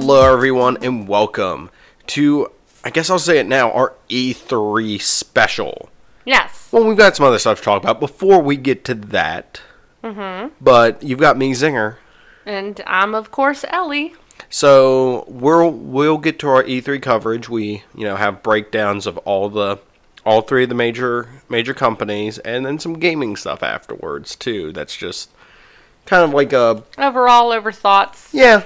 Hello, everyone, and welcome to, I guess I'll say it now, our E3 special. Yes. Well, we've got some other stuff to talk about before we get to that. Mm-hmm. But you've got me, Zenger. And I'm, of course, Ellie. So we'll get to our E3 coverage. We, have breakdowns of all three of the major companies, and then some gaming stuff afterwards too. That's just kind of like a over thoughts. Yeah,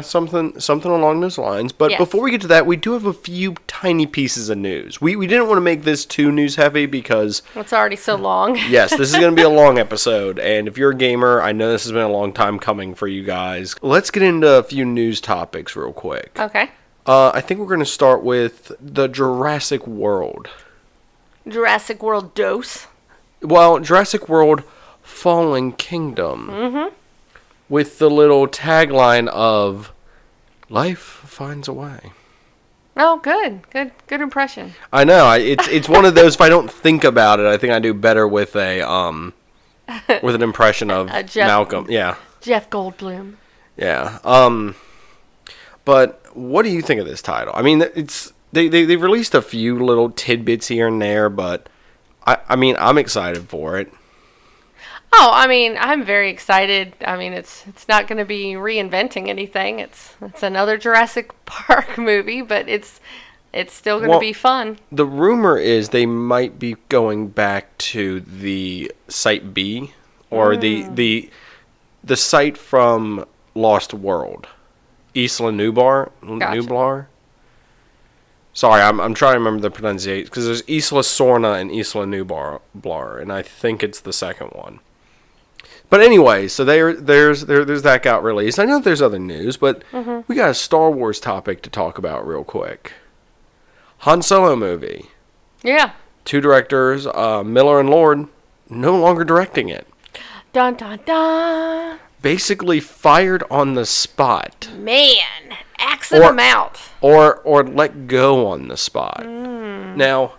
something along those lines. But Yes. Before we get to that, we do have a few tiny pieces of news. We didn't want to make this too news heavy because It's already so long. yes, this is going to be a long episode. And if you're a gamer, I know this has been a long time coming for you guys. Let's get into a few news topics real quick. Okay. I think we're going to start with the Jurassic World. Jurassic World dose. Well, Jurassic World Fallen Kingdom. Mm-hmm. With the little tagline of "Life finds a way." Oh, good impression. I know. It's one of those. If I don't think about it, I think I do better with an impression of Malcolm. Yeah. Jeff Goldblum. Yeah. But what do you think of this title? I mean, they've released a few little tidbits here and there, but I'm excited for it. Oh, I'm very excited. It's not going to be reinventing anything. It's another Jurassic Park movie, but it's still going to be fun. The rumor is they might be going back to the Site B, or the site from Lost World, Isla Nublar. Gotcha. Nublar. Sorry, I'm trying to remember the pronunciation because there's Isla Sorna and Isla Nublar, and I think it's the second one. But anyway, so there's that got released. I know there's other news, but we got a Star Wars topic to talk about real quick. Han Solo movie. Yeah. Two directors, Miller and Lord, no longer directing it. Dun dun dun. Basically fired on the spot. Man, axing them out. Or let go on the spot. Now,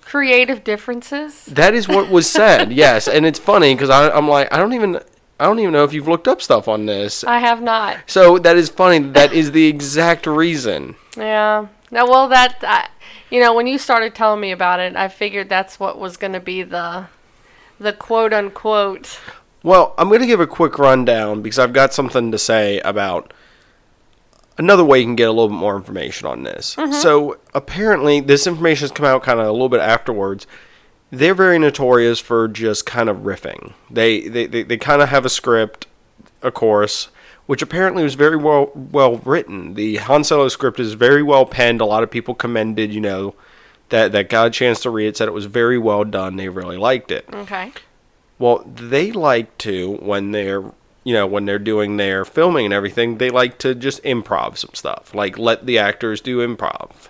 creative differences. that is what was said. Yes, and it's funny because I'm like I don't even know if you've looked up stuff on this. I have not. So that is funny. That is the exact reason. Yeah. No, well, when you started telling me about it, I figured that's what was going to be the quote unquote. Well, I'm going to give a quick rundown because I've got something to say about another way you can get a little bit more information on this. Mm-hmm. So apparently this information has come out kind of a little bit afterwards. They're very notorious for just kind of riffing. They kind of have a script, of course, which apparently was very well written. The Han Solo script is very well penned. A lot of people commended, that got a chance to read it, said it was very well done. They really liked it. Okay. Well, they like to, when they're doing their filming and everything, they like to just improv some stuff. Like, let the actors do improv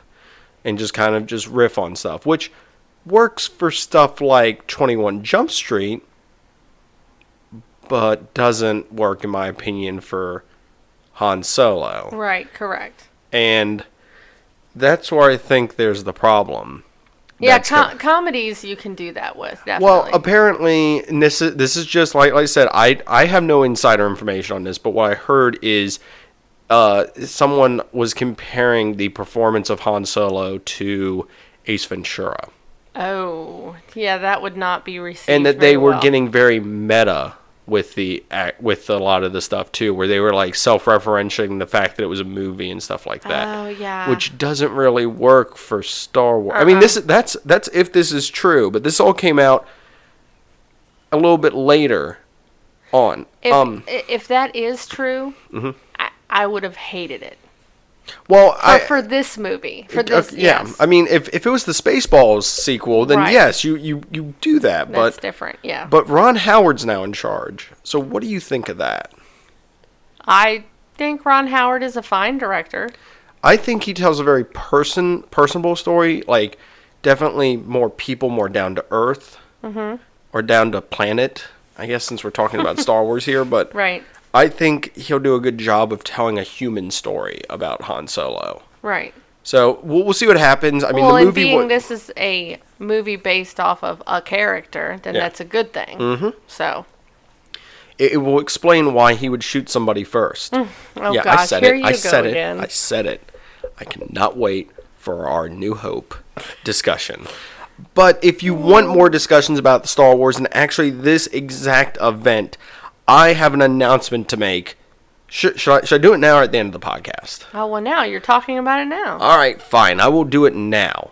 and just kind of just riff on stuff, which works for stuff like 21 Jump Street, but doesn't work, in my opinion, for Han Solo. Right, correct. And that's where I think there's the problem. Yeah, comedies you can do that with, definitely. Well, apparently, and this is just like I said, I have no insider information on this, but what I heard is someone was comparing the performance of Han Solo to Ace Ventura. Oh, yeah, that would not be received. And that they were getting very meta with a lot of the stuff too, where they were like self-referencing the fact that it was a movie and stuff like that. Oh yeah, which doesn't really work for Star Wars. I mean, that's if this is true, but this all came out a little bit later on. If that is true, mm-hmm. I would have hated it. Well, for this movie, for this, yeah. Yes. I mean, if it was the Spaceballs sequel, then right. Yes, you do that. That's different, yeah. But Ron Howard's now in charge. So what do you think of that? I think Ron Howard is a fine director. I think he tells a very personable story. Like, definitely more people, more down to earth, mm-hmm. or down to planet. I guess since we're talking about Star Wars here, but right. I think he'll do a good job of telling a human story about Han Solo. Right. So we'll see what happens. I mean, well, the movie. And being this is a movie based off of a character, then that's a good thing. Mm-hmm. So. It will explain why he would shoot somebody first. Oh yeah, gosh, I said here it. you I go said again. it. I said it. I cannot wait for our New Hope discussion. But if you want more discussions about the Star Wars and actually this exact event, I have an announcement to make. Should I do it now or at the end of the podcast? Oh, well, now you're talking about it now. All right, fine. I will do it now.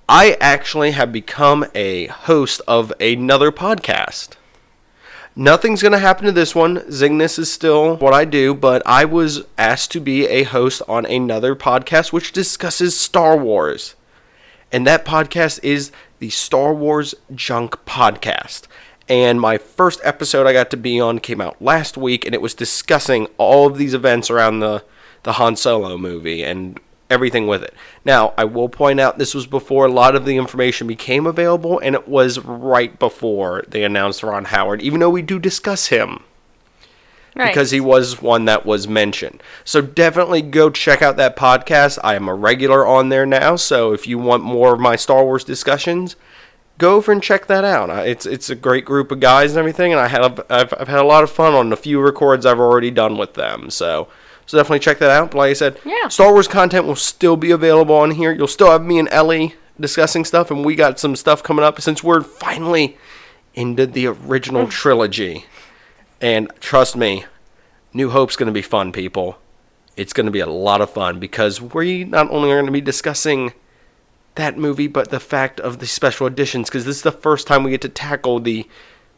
I actually have become a host of another podcast. Nothing's going to happen to this one. Zingness is still what I do, but I was asked to be a host on another podcast which discusses Star Wars. And that podcast is the Star Wars Junk Podcast. And my first episode I got to be on came out last week, and it was discussing all of these events around the Han Solo movie and everything with it. Now, I will point out this was before a lot of the information became available, and it was right before they announced Ron Howard, even though we do discuss him. Right. Because he was one that was mentioned. So definitely go check out that podcast. I am a regular on there now, so if you want more of my Star Wars discussions, go over and check that out. It's a great group of guys and everything, and I've had a lot of fun on the few records I've already done with them. So definitely check that out. But like I said, Star Wars content will still be available on here. You'll still have me and Ellie discussing stuff, and we got some stuff coming up since we're finally into the original trilogy. And trust me, New Hope's going to be fun, people. It's going to be a lot of fun because we not only are going to be discussing that movie, but the fact of the special editions, because this is the first time we get to tackle the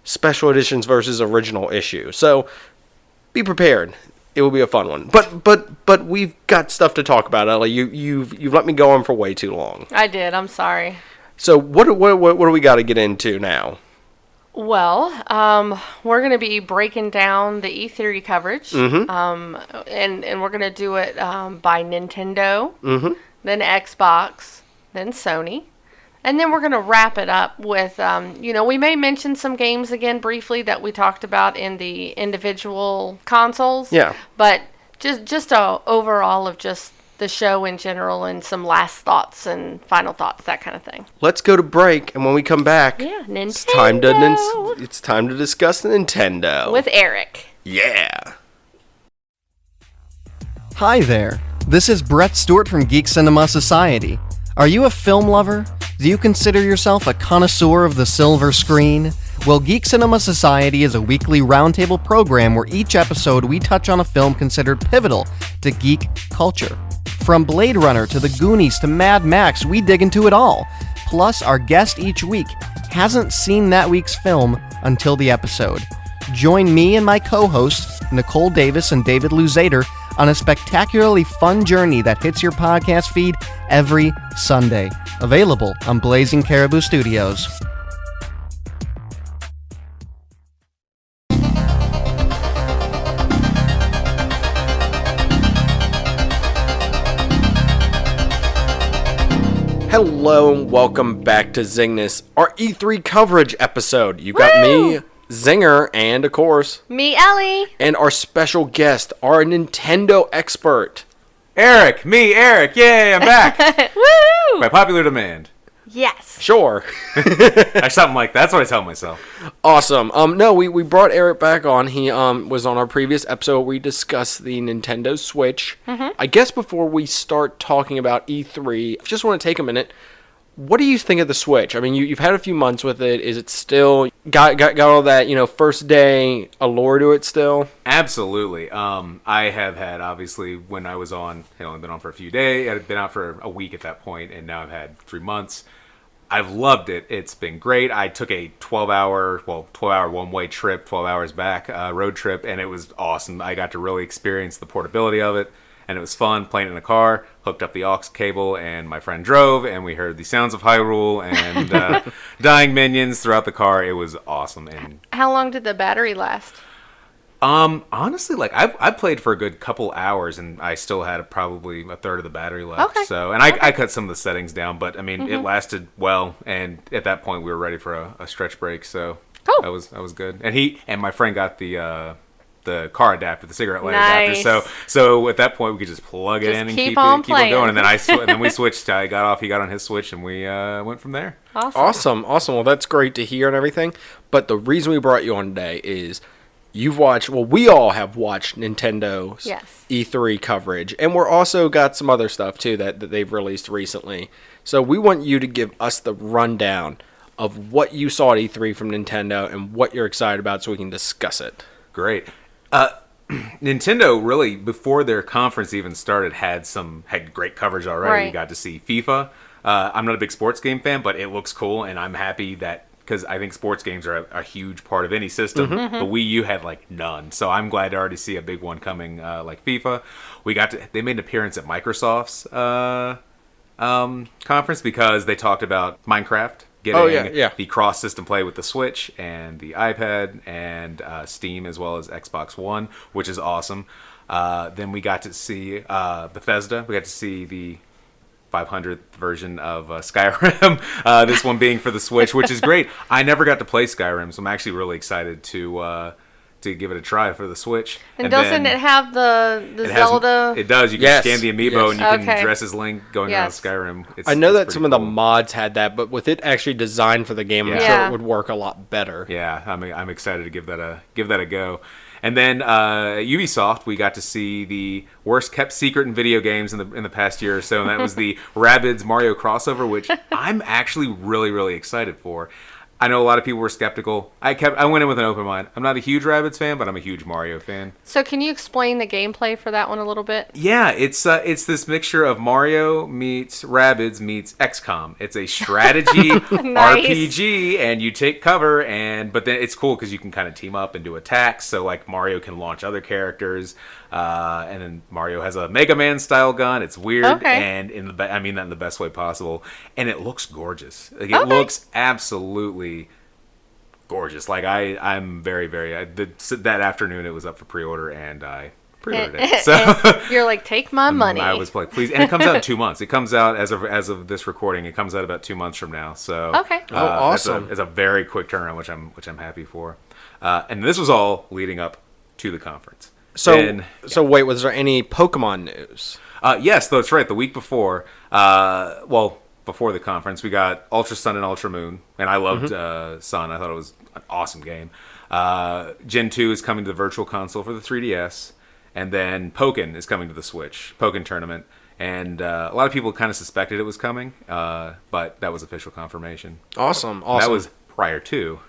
special editions versus original issue. So be prepared. It will be a fun one. But we've got stuff to talk about, Ellie. You've let me go on for way too long. I did. I'm sorry. So what do we got to get into now? Well, we're going to be breaking down the E3 coverage, and we're going to do it by Nintendo, then Xbox, then Sony, and then we're going to wrap it up with, we may mention some games again briefly that we talked about in the individual consoles, but just a overall of just the show in general and some last thoughts and final thoughts, that kind of thing. Let's go to break, and when we come back, Nintendo. It's time to discuss Nintendo with Eric. Yeah. Hi there. This is Brett Stewart from Geek Cinema Society. Are you a film lover? Do you consider yourself a connoisseur of the silver screen? Well, Geek Cinema Society is a weekly roundtable program where each episode we touch on a film considered pivotal to geek culture. From Blade Runner to The Goonies to Mad Max, we dig into it all. Plus, our guest each week hasn't seen that week's film until the episode. Join me and my co-hosts, Nicole Davis and David Luzader, on a spectacularly fun journey that hits your podcast feed every Sunday. Available on Blazing Caribou Studios. Hello and welcome back to Zingness, our E3 coverage episode. You got me, Zenger, and of course, me, Ellie, and our special guest, our Nintendo expert, Eric. Me, Eric. Yay, I'm back. Woo! By popular demand. Yes. Sure. Something like that. That's what I tell myself. Awesome. No, we brought Eric back on. He was on our previous episode where we discussed the Nintendo Switch. I guess before we start talking about E3, I just want to take a minute. What do you think of the Switch? I mean, you've had a few months with it. Is it still got all that, first day allure to it still? Absolutely. I have had, obviously, when I was on, had only been on for a few days. I had been out for a week at that point, and now I've had 3 months. I've loved it. It's been great. I took a 12-hour one-way trip, 12 hours back, road trip, and it was awesome. I got to really experience the portability of it, and it was fun playing in a car, hooked up the aux cable, and my friend drove, and we heard the sounds of Hyrule and dying minions throughout the car. It was awesome. And how long did the battery last? Honestly, I played for a good couple hours, and I still had probably a third of the battery left. Okay. So, and I cut some of the settings down, but I mean, it lasted well. And at that point, we were ready for a stretch break. So cool. That was good. And my friend got the car adapter, the cigarette lighter adapter. So at that point, we could just plug it in and keep on going. And then and then we switched. I got off. He got on his Switch, and we went from there. Awesome. Well, that's great to hear and everything. But the reason we brought you on today is you've watched, well, we all have watched Nintendo's Yes. E3 coverage, and we're also got some other stuff too that they've released recently. So we want you to give us the rundown of what you saw at E3 from Nintendo and what you're excited about so we can discuss it. Great. Nintendo really, before their conference even started, had great coverage already. Right. We got to see FIFA. I'm not a big sports game fan, but it looks cool, and I'm happy that, because I think sports games are a huge part of any system. Mm-hmm. The Wii U had like none, so I'm glad to already see a big one coming, like FIFA. They made an appearance at Microsoft's conference because they talked about Minecraft getting the cross-system play with the Switch and the iPad and Steam, as well as Xbox One, which is awesome. Then we got to see Bethesda. We got to see the 500th version of Skyrim, this one being for the Switch, which is great. I never got to play Skyrim, so I'm actually really excited to give it a try for the Switch. And doesn't it have the Zelda? It does. You can scan the amiibo and you can Okay. dress as Link going around Skyrim. I know that pretty some of the cool. mods had that, but with it actually designed for the game, I'm sure Yeah. it would work a lot better. Yeah, I'm excited to give that a go. And then Ubisoft, we got to see the worst kept secret in video games in the past year or so, and that was the Rabbids Mario crossover, which I'm actually really, really excited for. I know a lot of people were skeptical. I went in with an open mind. I'm not a huge Rabbids fan, but I'm a huge Mario fan. So can you explain the gameplay for that one a little bit? Yeah, it's this mixture of Mario meets Rabbids meets XCOM. It's a strategy RPG, and you take cover, but then it's cool because you can kind of team up and do attacks. So like Mario can launch other characters, and then Mario has a Mega Man style gun. It's weird, and I mean that in the best way possible, and it looks gorgeous. Like, it looks absolutely gorgeous. Like I'm very, very. That afternoon it was up for pre-order, and I pre-ordered it. So you're like, take my money. I was like, please. And it comes out in 2 months. It comes out as of this recording. It comes out about 2 months from now. So awesome. It's a very quick turnaround, which I'm happy for. And this was all leading up to the conference. So wait, was there any Pokemon news? Yes, that's right. The week before, before the conference, we got Ultra Sun and Ultra Moon, and I loved Sun. I thought it was an awesome game. Gen 2 is coming to the Virtual Console for the 3DS, and then Pokken is coming to the Switch, Pokken Tournament. And a lot of people kind of suspected it was coming, but that was official confirmation. Awesome. That was prior to.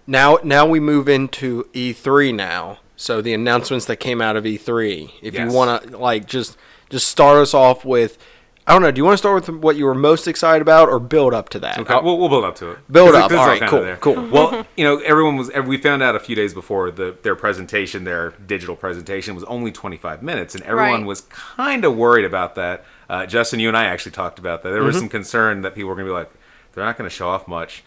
Now we move into E3 now. So the announcements that came out of E3. If you want to like just start us off with, I don't know, do you want to start with what you were most excited about or build up to that? Okay, we'll build up to it. Build up. All right, cool. Well, we found out a few days before their presentation, their digital presentation was only 25 minutes, and everyone was kind of worried about that. Justin, you and I actually talked about that. There was some concern that people were going to be like, they're not going to show off much.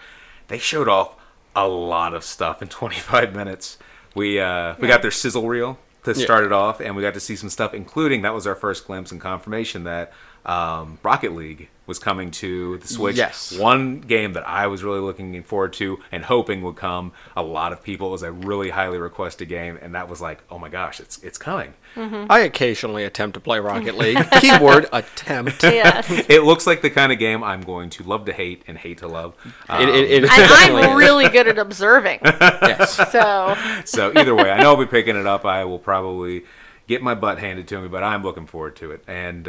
They showed off a lot of stuff in 25 minutes. We got their sizzle reel to start it off, and we got to see some stuff, including, that was our first glimpse and confirmation that Rocket League was coming to the Switch. Yes. One game that I was really looking forward to and hoping would come. A lot of people. It was a really highly requested game, and that was like, oh my gosh, it's coming. I occasionally attempt to play Rocket League. Keyword attempt. Yes. It looks like the kind of game I'm going to love to hate and hate to love. It And definitely I'm is. really good at observing. Yes. So So either way, I know I'll be picking it up. I will probably get my butt handed to me, but I'm looking forward to it. And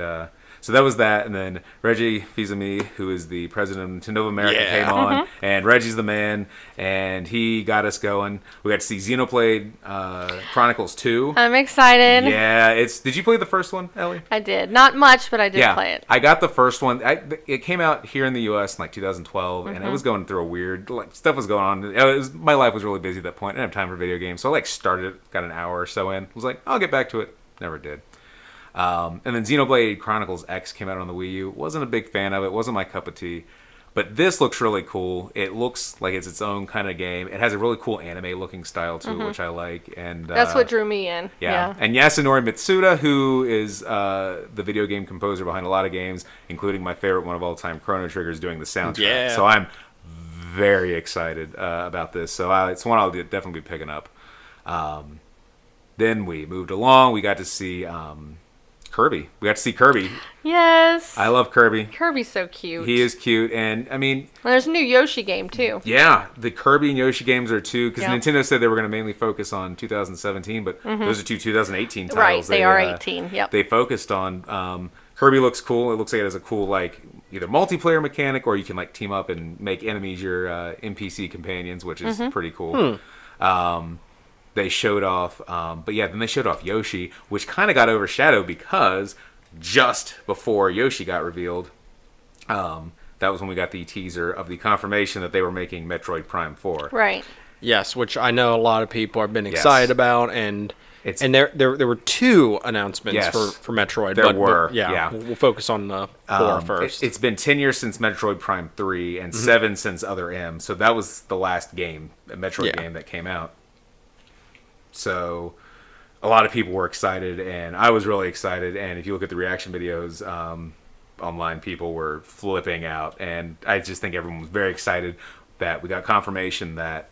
so that was that. And then Reggie Fils-Aimé, who is the president of Nintendo of America, came on. And Reggie's the man, and he got us going. We got to see Xenoblade Chronicles 2. I'm excited. Yeah, did you play the first one, Ellie? I did. Not much, but I did Yeah, play it. I got the first one. It came out here in the U.S. in like 2012, and it was going through a weird stuff was going on. My life was really busy at that point. I didn't have time for video games, so I started it, got an hour or so in. Was like, I'll get back to it. Never did. And then Xenoblade Chronicles X came out on the Wii U. Wasn't a big fan of it. Wasn't my cup of tea. But this looks really cool. It looks like it's its own kind of game. It has a really cool anime-looking style to it, which I like. And That's what drew me in. yeah. And Yasunori Mitsuda, who is the video game composer behind a lot of games, including my favorite one of all time, Chrono Trigger, is doing the soundtrack. Yeah. So I'm very excited about this. So it's one I'll definitely be picking up. Then we moved along. We got to see Kirby. We got to see Kirby. Yes. I love Kirby. Kirby's so cute. He is cute, and I mean, And there's a new Yoshi game too. yeah, the Kirby and Yoshi games are two, because Yep. Nintendo said they were going to mainly focus on 2017, but those are two 2018 titles. Right, they are 18. Yep. They focused on. Kirby looks cool. It looks like it has a cool like either multiplayer mechanic, or you can like team up and make enemies your NPC companions, which is pretty cool. They showed off, but yeah, then they showed off Yoshi, which kind of got overshadowed because just before Yoshi got revealed, that was when we got the teaser of the confirmation that they were making Metroid Prime 4. Right. Yes, which I know a lot of people have been Yes. excited about, and there were two announcements Yes. for Metroid. There were, yeah. yeah. We'll focus on the 4 first. It's been 10 years since Metroid Prime 3 and 7 since Other M, so that was the last game, a Metroid game that came out. So a lot of people were excited, and I was really excited, and if you look at the reaction videos online, people were flipping out, and I just think everyone was very excited that we got confirmation that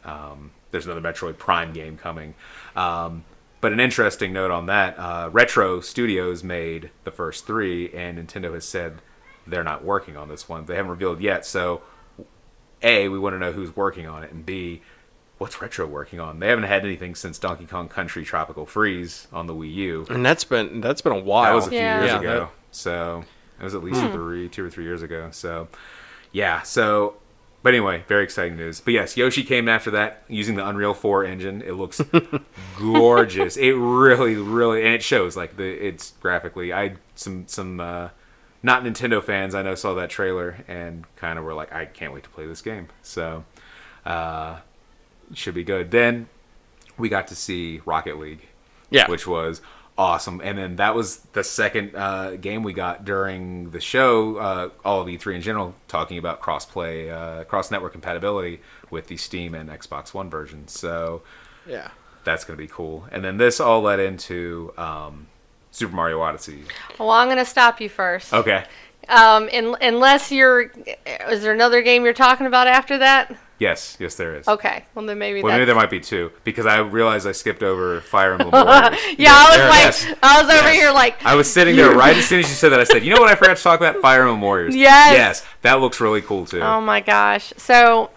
there's another Metroid Prime game coming. But an interesting note on that, Retro Studios made the first 3, and Nintendo has said they're not working on this one. They haven't revealed yet, so A, we want to know who's working on it, and B, what's Retro working on? They haven't had anything since Donkey Kong Country Tropical Freeze on the Wii U. And that's been a while. That was a few years Yeah, ago. So it was at least 2 or 3 years ago. So yeah. So, but anyway, very exciting news. But yes, Yoshi came after that using the Unreal 4 engine. It looks gorgeous. It really, really, and it shows like it's graphically. Some not Nintendo fans I know saw that trailer and kind of were like, I can't wait to play this game. So. Should be good. Then we got to see Rocket League, which was awesome. And then that was the second game we got during the show, all of E3 in general, talking about cross-play, cross-network compatibility with the Steam and Xbox One versions. So Yeah. that's going to be cool. And then this all led into Super Mario Odyssey. Well, I'm going to stop you first. Okay. Unless is there another game you're talking about after that? Yes, there is. Okay. Well, then maybe Maybe there might be 2, because I realized I skipped over Fire Emblem Warriors. Yeah, Yes. I was over here like. I was sitting there right as soon as you said that. I said, you know what I forgot to talk about? Fire Emblem Warriors. Yes. That looks really cool, too. Oh, my gosh. So,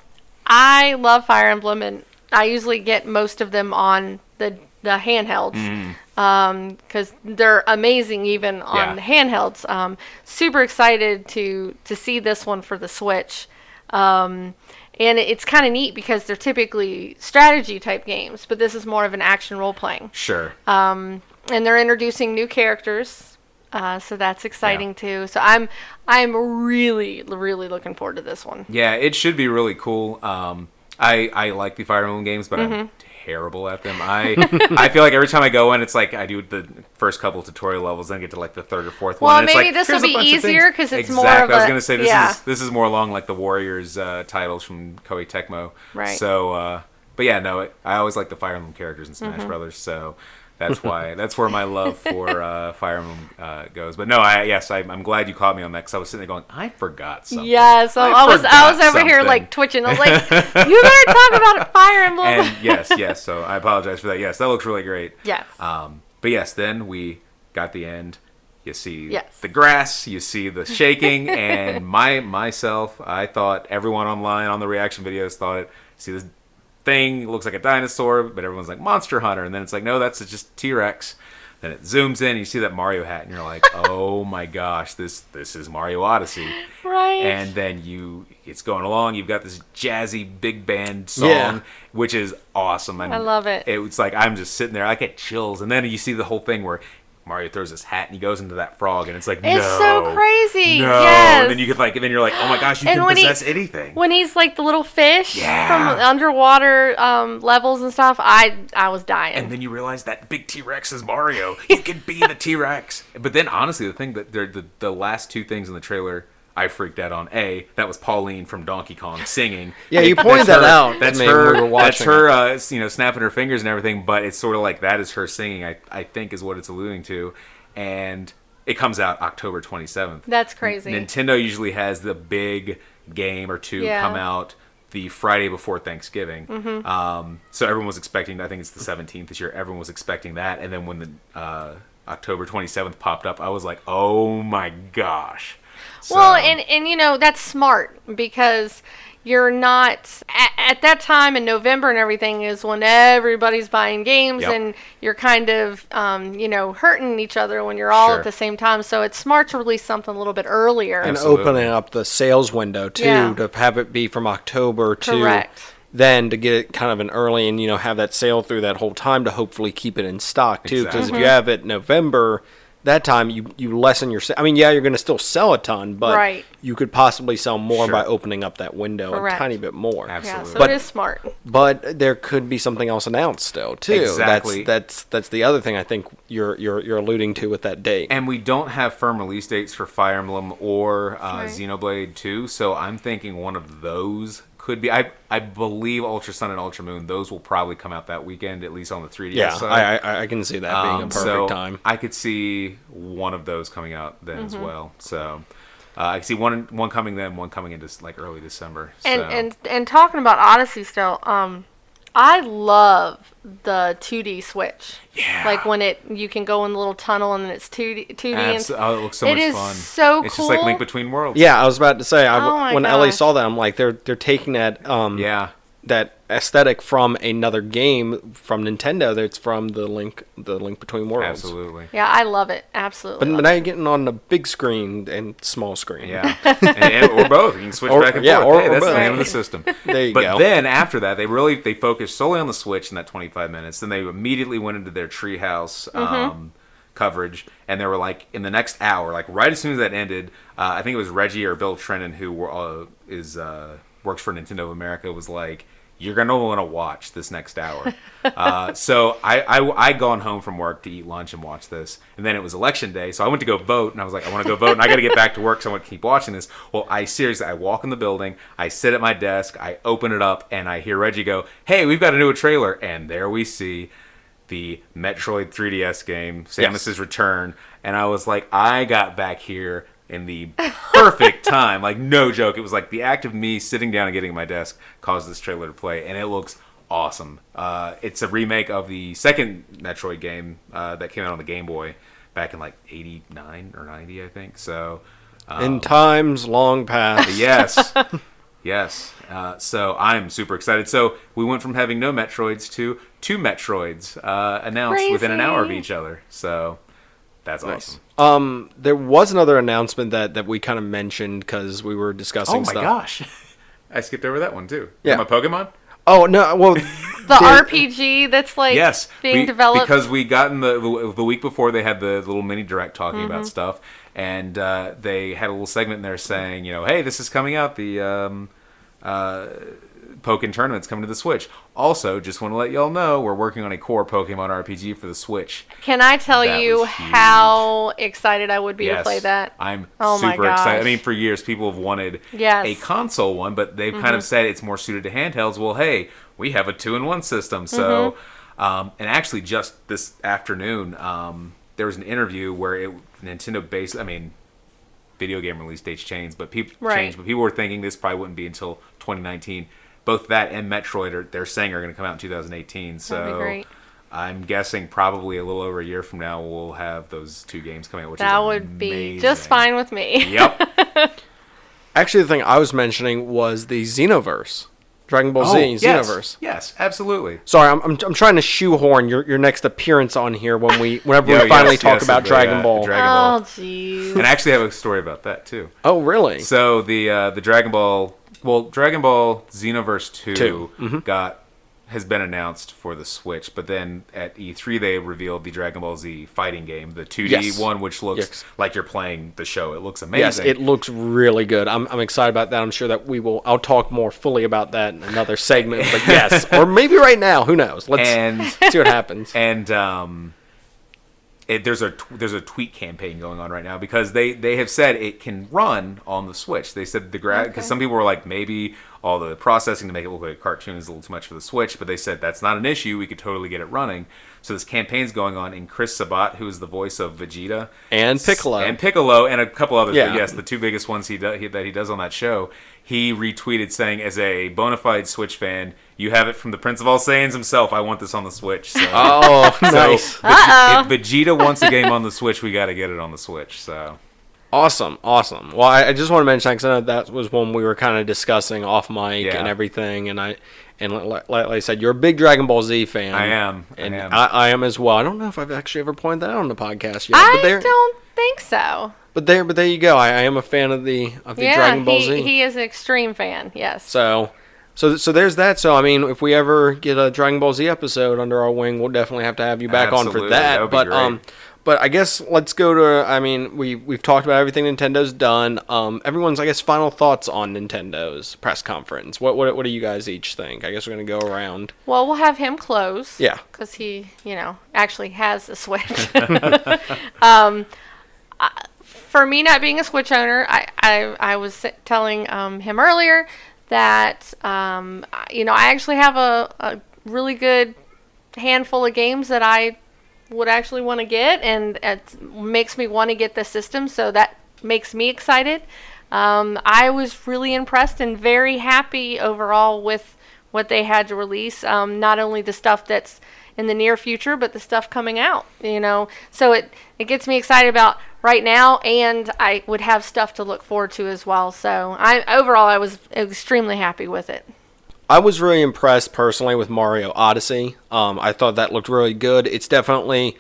I love Fire Emblem, and I usually get most of them on the handhelds. Because they're amazing even on handhelds. Super excited to see this one for the Switch. And it's kind of neat because they're typically strategy type games, but this is more of an action role playing. Sure. And they're introducing new characters, so that's exciting too. So I'm really, really looking forward to this one. Yeah, it should be really cool. I like the Fire Emblem games, but I'm terrible at them. I feel like every time I go in, it's like I do the first couple tutorial levels, then get to like the third or fourth one. Well, and it's maybe like, this will here's a be bunch of things. easier because it's more Exactly. of I was a. going to say this is more along like the Warriors titles from Koei Tecmo. Right. So, but yeah, no, I always like the Fire Emblem characters in Smash Brothers, so. That's where my love for Fire Emblem goes. But no, I'm glad you caught me on that because I was sitting there going, I forgot something. Yes, I was over here like twitching. I was like, you better talk about Fire Emblem. And yes. So I apologize for that. Yes, that looks really great. Yes. But yes, then we got the end. You see Yes. the grass, you see the shaking, and myself, I thought everyone online on the reaction videos thought it. See this thing, it looks like a dinosaur, but everyone's like Monster Hunter, and then it's like, no, that's just T-Rex. Then it zooms in, and you see that Mario hat, and you're like, oh my gosh, this is Mario Odyssey. Right. And then it's going along. You've got this jazzy big band song, which is awesome. And I love it. It's like I'm just sitting there, I get chills, and then you see the whole thing where Mario throws his hat and he goes into that frog, and it's like, It's so crazy. no. Yes. And then then you're like, oh my gosh, you can possess anything. When he's like the little fish Yeah. from underwater levels and stuff, I was dying. And then you realize that big T-Rex is Mario. You can be the T-Rex. But then, honestly, the thing that the last 2 things in the trailer I freaked out on. That was Pauline from Donkey Kong singing. Yeah, you pointed that out. That's to me when her. we were That's watching her. it. Snapping her fingers and everything. But it's sort of like that is her singing. I think is what it's alluding to, and it comes out October 27th. That's crazy. Nintendo usually has the big game or 2 come out the Friday before Thanksgiving. So everyone was expecting, I think it's the 17th this year, everyone was expecting that. And then when the October 27th popped up, I was like, oh my gosh. Well, and that's smart because you're not at that time in November and everything is when everybody's buying games and you're kind of hurting each other when you're all at the same time. So it's smart to release something a little bit earlier and opening up the sales window too to have it be from October to then to get it kind of an early and have that sale through that whole time to hopefully keep it in stock too. Because if you have it November. That time you lessen your. I mean, you're going to still sell a ton, but you could possibly sell more by opening up that window a tiny bit more. Absolutely, so it is smart. But there could be something else announced still too. Exactly. That's the other thing I think you're alluding to with that date. And we don't have firm release dates for Fire Emblem or Xenoblade 2, so I'm thinking one of those could be. I believe Ultra Sun and Ultra Moon. Those will probably come out that weekend, at least on the 3DS side. I can see that being a perfect time. I could see one of those coming out then as well. So I can see one coming then, one coming into like early December. And talking about Odyssey still, I love the 2D Switch. Yeah. Like when you can go in the little tunnel and then it's 2D. It looks so much fun. It is so cool. It's just like Link Between Worlds. Yeah, I was about to say when gosh. Ellie saw that, I'm like, they're taking that that aesthetic from another game from Nintendo. That's from the Link Between Worlds. Absolutely. Yeah, I love it. Absolutely. But now you're getting on the big screen and small screen. Yeah, or both. You can switch back and forth. Or that's both. the name of the system. There you go. But then after that, they focused solely on the Switch in that 25 minutes. Then they immediately went into their Treehouse coverage, and they were like, in the next hour, like right as soon as that ended, I think it was Reggie or Bill Trennan, who works for Nintendo of America, was like, you're going to want to watch this next hour. So I'd gone home from work to eat lunch and watch this. And then it was election day. So I went to go vote. And I was like, I want to go vote. And I got to get back to work. So I want to keep watching this. Well, I walk in the building. I sit at my desk. I open it up. And I hear Reggie go, hey, we've got a new trailer. And there we see the Metroid 3DS game, Samus's Return. And I was like, I got back here in the perfect time. Like, no joke. It was like the act of me sitting down and getting at my desk caused this trailer to play, and it looks awesome. It's a remake of the second Metroid game that came out on the Game Boy back in like 89 or 90, I think. So in times long past. Yes. Yes. So I'm super excited. So we went from having no Metroids to two Metroids announced within an hour of each other. So that's awesome. There was another announcement that we kind of mentioned because we were discussing stuff. Oh my gosh. I skipped over that one too. Yeah. My Pokemon? Oh, no. Well, the RPG that's being developed. Because we got in the week before, they had the little mini direct talking about stuff. And they had a little segment in there saying, hey, this is coming out. The Pokken Tournament's coming to the Switch. Also, just want to let y'all know, we're working on a core Pokemon RPG for the Switch. Can I tell you how excited I would be to play that? I'm super excited. I mean, for years, people have wanted a console one, but they've kind of said it's more suited to handhelds. Well, hey, we have a 2-in-1 system. So, and actually just this afternoon, there was an interview where Nintendo video game release dates changed, but people were thinking this probably wouldn't be until 2019. Both that and Metroid they're saying are going to come out in 2018. So that'd be great. I'm guessing probably a little over a year from now we'll have those two games coming out, which that would be just fine with me. Yep. Actually, the thing I was mentioning was the Xenoverse. Dragon Ball Z Xenoverse. Yes, absolutely. Sorry, I'm trying to shoehorn your next appearance on here whenever we finally talk about Dragon Ball. Oh, jeez. And I actually have a story about that too. Oh, really? So the Dragon Ball Xenoverse 2 has been announced for the Switch, but then at E3 they revealed the Dragon Ball Z fighting game, the 2D one, which looks like you're playing the show. It looks amazing. Yes, it looks really good. I'm excited about that. I'm sure that I'll talk more fully about that in another segment, but yes, or maybe right now, who knows? Let's see what happens. And there's a tweet campaign going on right now because they have said it can run on the Switch. They said because some people were like, maybe all the processing to make it look like a cartoon is a little too much for the Switch, but they said that's not an issue. We could totally get it running. So this campaign's going on, and Chris Sabat, who is the voice of Vegeta And Piccolo. and a couple others, Yeah. but yes, the two biggest ones that he does on that show, he retweeted saying, as a bona fide Switch fan, you have it from the Prince of All Saiyans himself. I want this on the Switch. So, Oh, nice. if Vegeta wants a game on the Switch, we got to get it on the Switch. So. Awesome. Well, I just want to mention, because I know that was one we were kind of discussing off mic Yeah. and everything, and like I said, you're a big Dragon Ball Z fan. I am. And I am as well. I don't know if I've actually ever pointed that out on the podcast yet. I don't think so. But there you go. I am a fan of the Dragon Ball Z. He is an extreme fan. Yes. So there's that. So I mean, if we ever get a Dragon Ball Z episode under our wing, we'll definitely have to have you back on for Absolutely. that. That would be great. But I guess let's go to. I mean, we've talked about everything Nintendo's done. Everyone's, I guess, final thoughts on Nintendo's press conference. What do you guys each think? I guess we're gonna go around. Well, we'll have him close. Yeah. Because he, actually has a Switch. For me, not being a Switch owner, I was telling him earlier that I actually have a really good handful of games that I would actually want to get, and it makes me want to get the system, so that makes me excited. I was really impressed and very happy overall with what they had to release, not only the stuff that's in the near future, but the stuff coming out, so it gets me excited about right now, and I would have stuff to look forward to as well. So I was extremely happy with it. I was really impressed personally with Mario Odyssey. I thought that looked really good. It's definitely,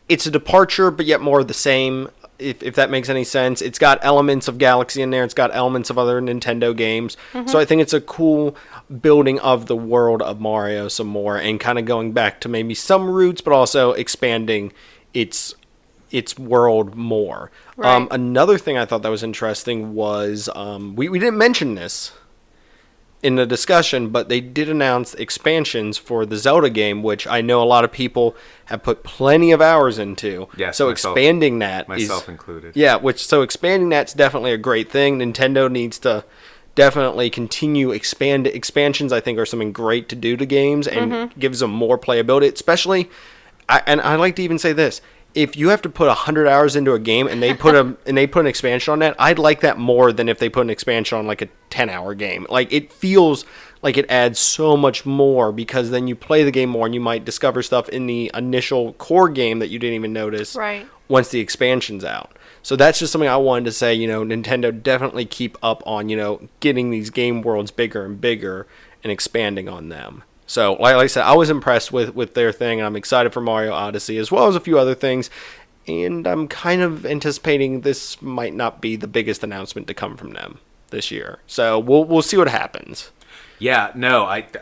it's a departure, but yet more of the same. If that makes any sense. It's got elements of Galaxy in there. It's got elements of other Nintendo games. Mm-hmm. So I think it's a cool building of the world of Mario some more, and kind of going back to maybe some roots, but also expanding its world more. Right. Another thing I thought that was interesting was we didn't mention this in the discussion, but they did announce expansions for the Zelda game, which I know a lot of people have put plenty of hours into. Yes, so expanding that myself included. Yeah, expanding that's definitely a great thing. Nintendo needs to definitely continue expansions. I think are something great to do to games, and gives them more playability. Especially, I like to even say this: if you have to put 100 hours into a game and they put an expansion on that, I'd like that more than if they put an expansion on like a 10-hour game. Like, it feels like it adds so much more, because then you play the game more and you might discover stuff in the initial core game that you didn't even notice once the expansion's out. So that's just something I wanted to say, Nintendo definitely keep up on, getting these game worlds bigger and bigger and expanding on them. So, like I said, I was impressed with their thing, and I'm excited for Mario Odyssey, as well as a few other things. And I'm kind of anticipating this might not be the biggest announcement to come from them this year. So we'll see what happens. Yeah, no, like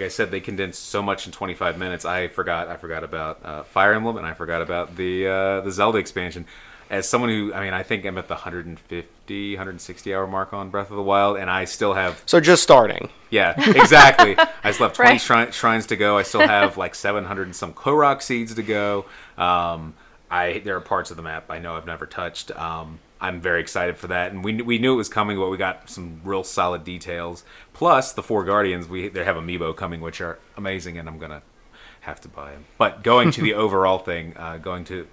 I said, they condensed so much in 25 minutes. I forgot about Fire Emblem, and I forgot about the Zelda expansion. As someone who, I think I'm at the 150, 160 hour mark on Breath of the Wild, and I still have... So just starting. Yeah, exactly. I still have 20 shrines to go. I still have like 700 and some Korok seeds to go. There are parts of the map I know I've never touched. I'm very excited for that, and we knew it was coming, but we got some real solid details. Plus, the 4 Guardians, they have Amiibo coming, which are amazing, and I'm gonna have to buy them. But going to the overall thing,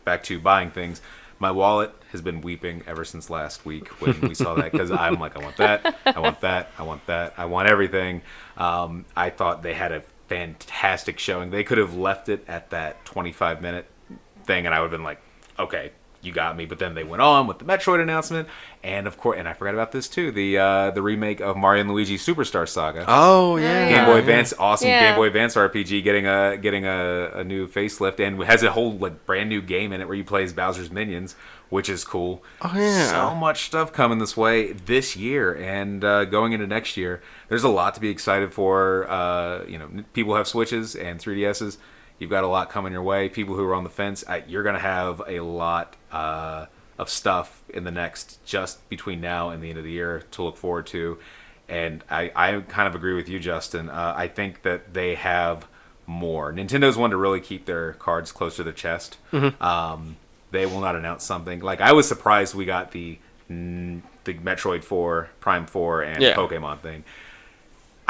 back to buying things, my wallet has been weeping ever since last week when we saw that, because I'm like, I want that, I want that, I want that, I want everything. I thought they had a fantastic showing. They could have left it at that 25-minute thing, and I would have been like, okay, you got me. But then they went on with the Metroid announcement, and of course, and I forgot about this too, the remake of Mario and Luigi Superstar Saga. Oh yeah, Game Boy Advance, awesome Game Boy Advance RPG, getting a new facelift, and has a whole brand new game in it where you play as Bowser's minions, which is cool. Oh yeah, so much stuff coming this way this year, and going into next year. There's a lot to be excited for. People have Switches and 3DSs. You've got a lot coming your way. People who are on the fence, you're going to have a lot of stuff in the next, just between now and the end of the year, to look forward to. And I kind of agree with you, Justin. I think that they have more. Nintendo's one to really keep their cards close to their chest. Mm-hmm. They will not announce something. Like, I was surprised we got the the Metroid 4, Prime 4, and Yeah. Pokemon thing.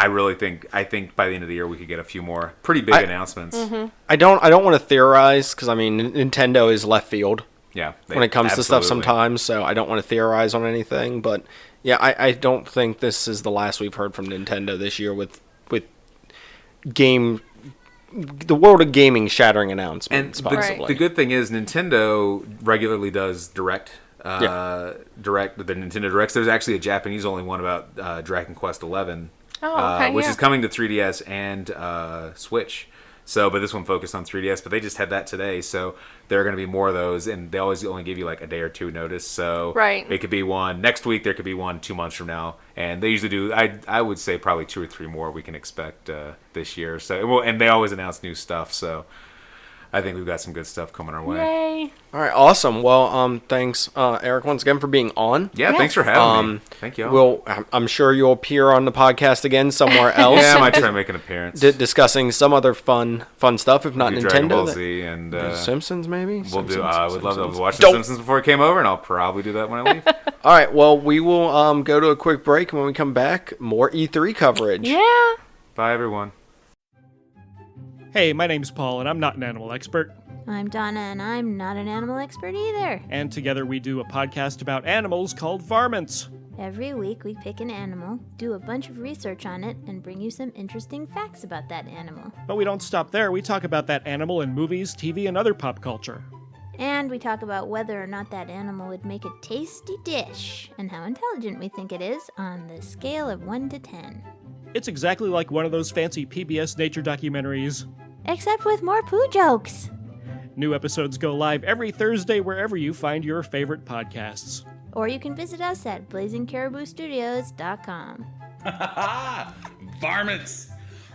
I think by the end of the year we could get a few more pretty big announcements. I don't want to theorize because I mean Nintendo is left field Yeah, when it comes to stuff absolutely. sometimes, so I don't want to theorize on anything. But yeah, I don't think this is the last we've heard from Nintendo this year with the world of gaming shattering announcements. And possibly. the good thing is Nintendo regularly does direct the Nintendo Directs. There's actually a Japanese only one about Dragon Quest 11. Which is coming to 3DS and Switch. So, but this one focused on 3DS, but they just had that today, so there are going to be more of those, and they always only give you like a day or two notice, so it could be one next week, there could be one 2 months from now, and they usually do, I would say probably 2 or 3 more we can expect this year, so, and they always announce new stuff, so I think we've got some good stuff coming our way. Yay. All right, awesome. Well, thanks, Eric, once again for being on. Yeah, thanks for having me. Thank you. Well, I'm sure you'll appear on the podcast again somewhere else. Yeah, I might try to make an appearance. Discussing some other fun stuff, if not Nintendo. Dragon Ball Z and The Simpsons, maybe. We'll do. Simpsons, I would love to Simpsons. watch The Simpsons before it came over, and I'll probably do that when I leave. All right. Well, we will go to a quick break, and when we come back, more E3 coverage. Yeah. Bye, everyone. Hey, my name's Paul, and I'm not an animal expert. I'm Donna, and I'm not an animal expert either. And together we do a podcast about animals called Varmints. Every week we pick an animal, do a bunch of research on it, and bring you some interesting facts about that animal. But we don't stop there. We talk about that animal in movies, TV, and other pop culture. And we talk about whether or not that animal would make a tasty dish, and how intelligent we think it is on the scale of 1 to 10. It's exactly like one of those fancy PBS nature documentaries. Except with more poo jokes. New episodes go live every Thursday wherever you find your favorite podcasts. Or you can visit us at blazingcariboustudios.com. Varmints!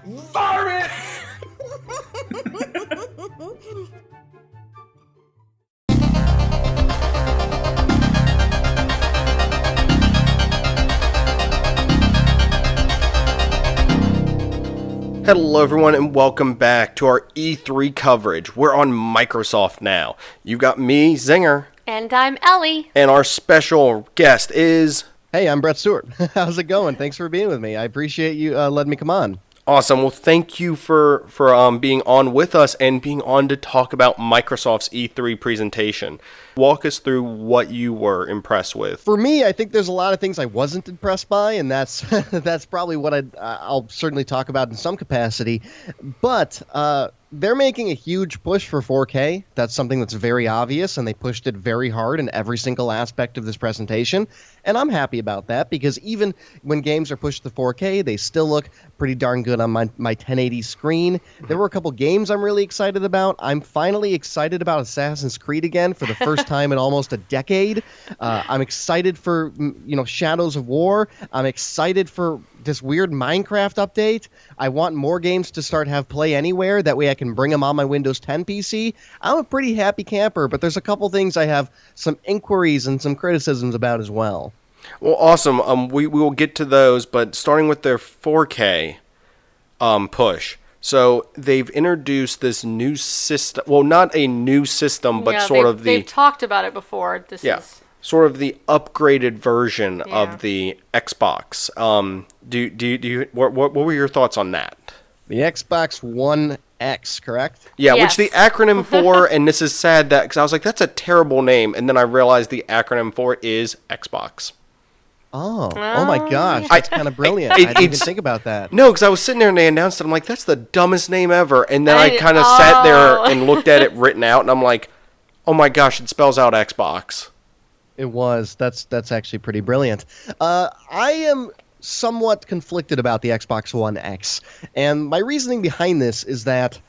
Varmints! Hello, everyone, and welcome back to our E3 coverage. We're on Microsoft now. You got me, Zenger, And I'm Ellie. and our special guest is... Hey, I'm Brett Stewart. How's it going? Thanks for being with me. I appreciate you letting me come on. Awesome. Well, thank you for being on with us and being on to talk about Microsoft's E3 presentation. Walk us through what you were impressed with. For me, I think there's a lot of things I wasn't impressed by, and that's that's probably what I'll certainly talk about in some capacity. But they're making a huge push for 4K. That's something that's very obvious, and they pushed it very hard in every single aspect of this presentation. And I'm happy about that, because even when games are pushed to 4K, they still look pretty darn good on my 1080 screen. There were a couple games I'm really excited about. I'm finally excited about Assassin's Creed again for the first time in almost a decade. I'm excited for Shadows of War. I'm excited for this weird Minecraft update. I want more games to start have Play Anywhere. That way I can bring them on my Windows 10 PC. I'm a pretty happy camper, but there's a couple things I have some inquiries and some criticisms about as well. Well, awesome. We will get to those, but starting with their 4K push. So they've introduced this new system. Well, not a new system, but They've talked about it before. This is sort of the upgraded version Yeah. of the Xbox. What were your thoughts on that? The Xbox One X, correct? Yeah, Yes. which the acronym for, and this is sad that because I was like, that's a terrible name, and then I realized the acronym for it is Xbox. Oh my gosh, yeah. that's kind of brilliant. I didn't even it's- think about that. No, because I was sitting there and they announced it. I'm like, that's the dumbest name ever. And then I I- kind of sat there and looked at it written out, and I'm like, oh my gosh, it spells out Xbox. It was. That's actually pretty brilliant. I am somewhat conflicted about the Xbox One X, and my reasoning behind this is that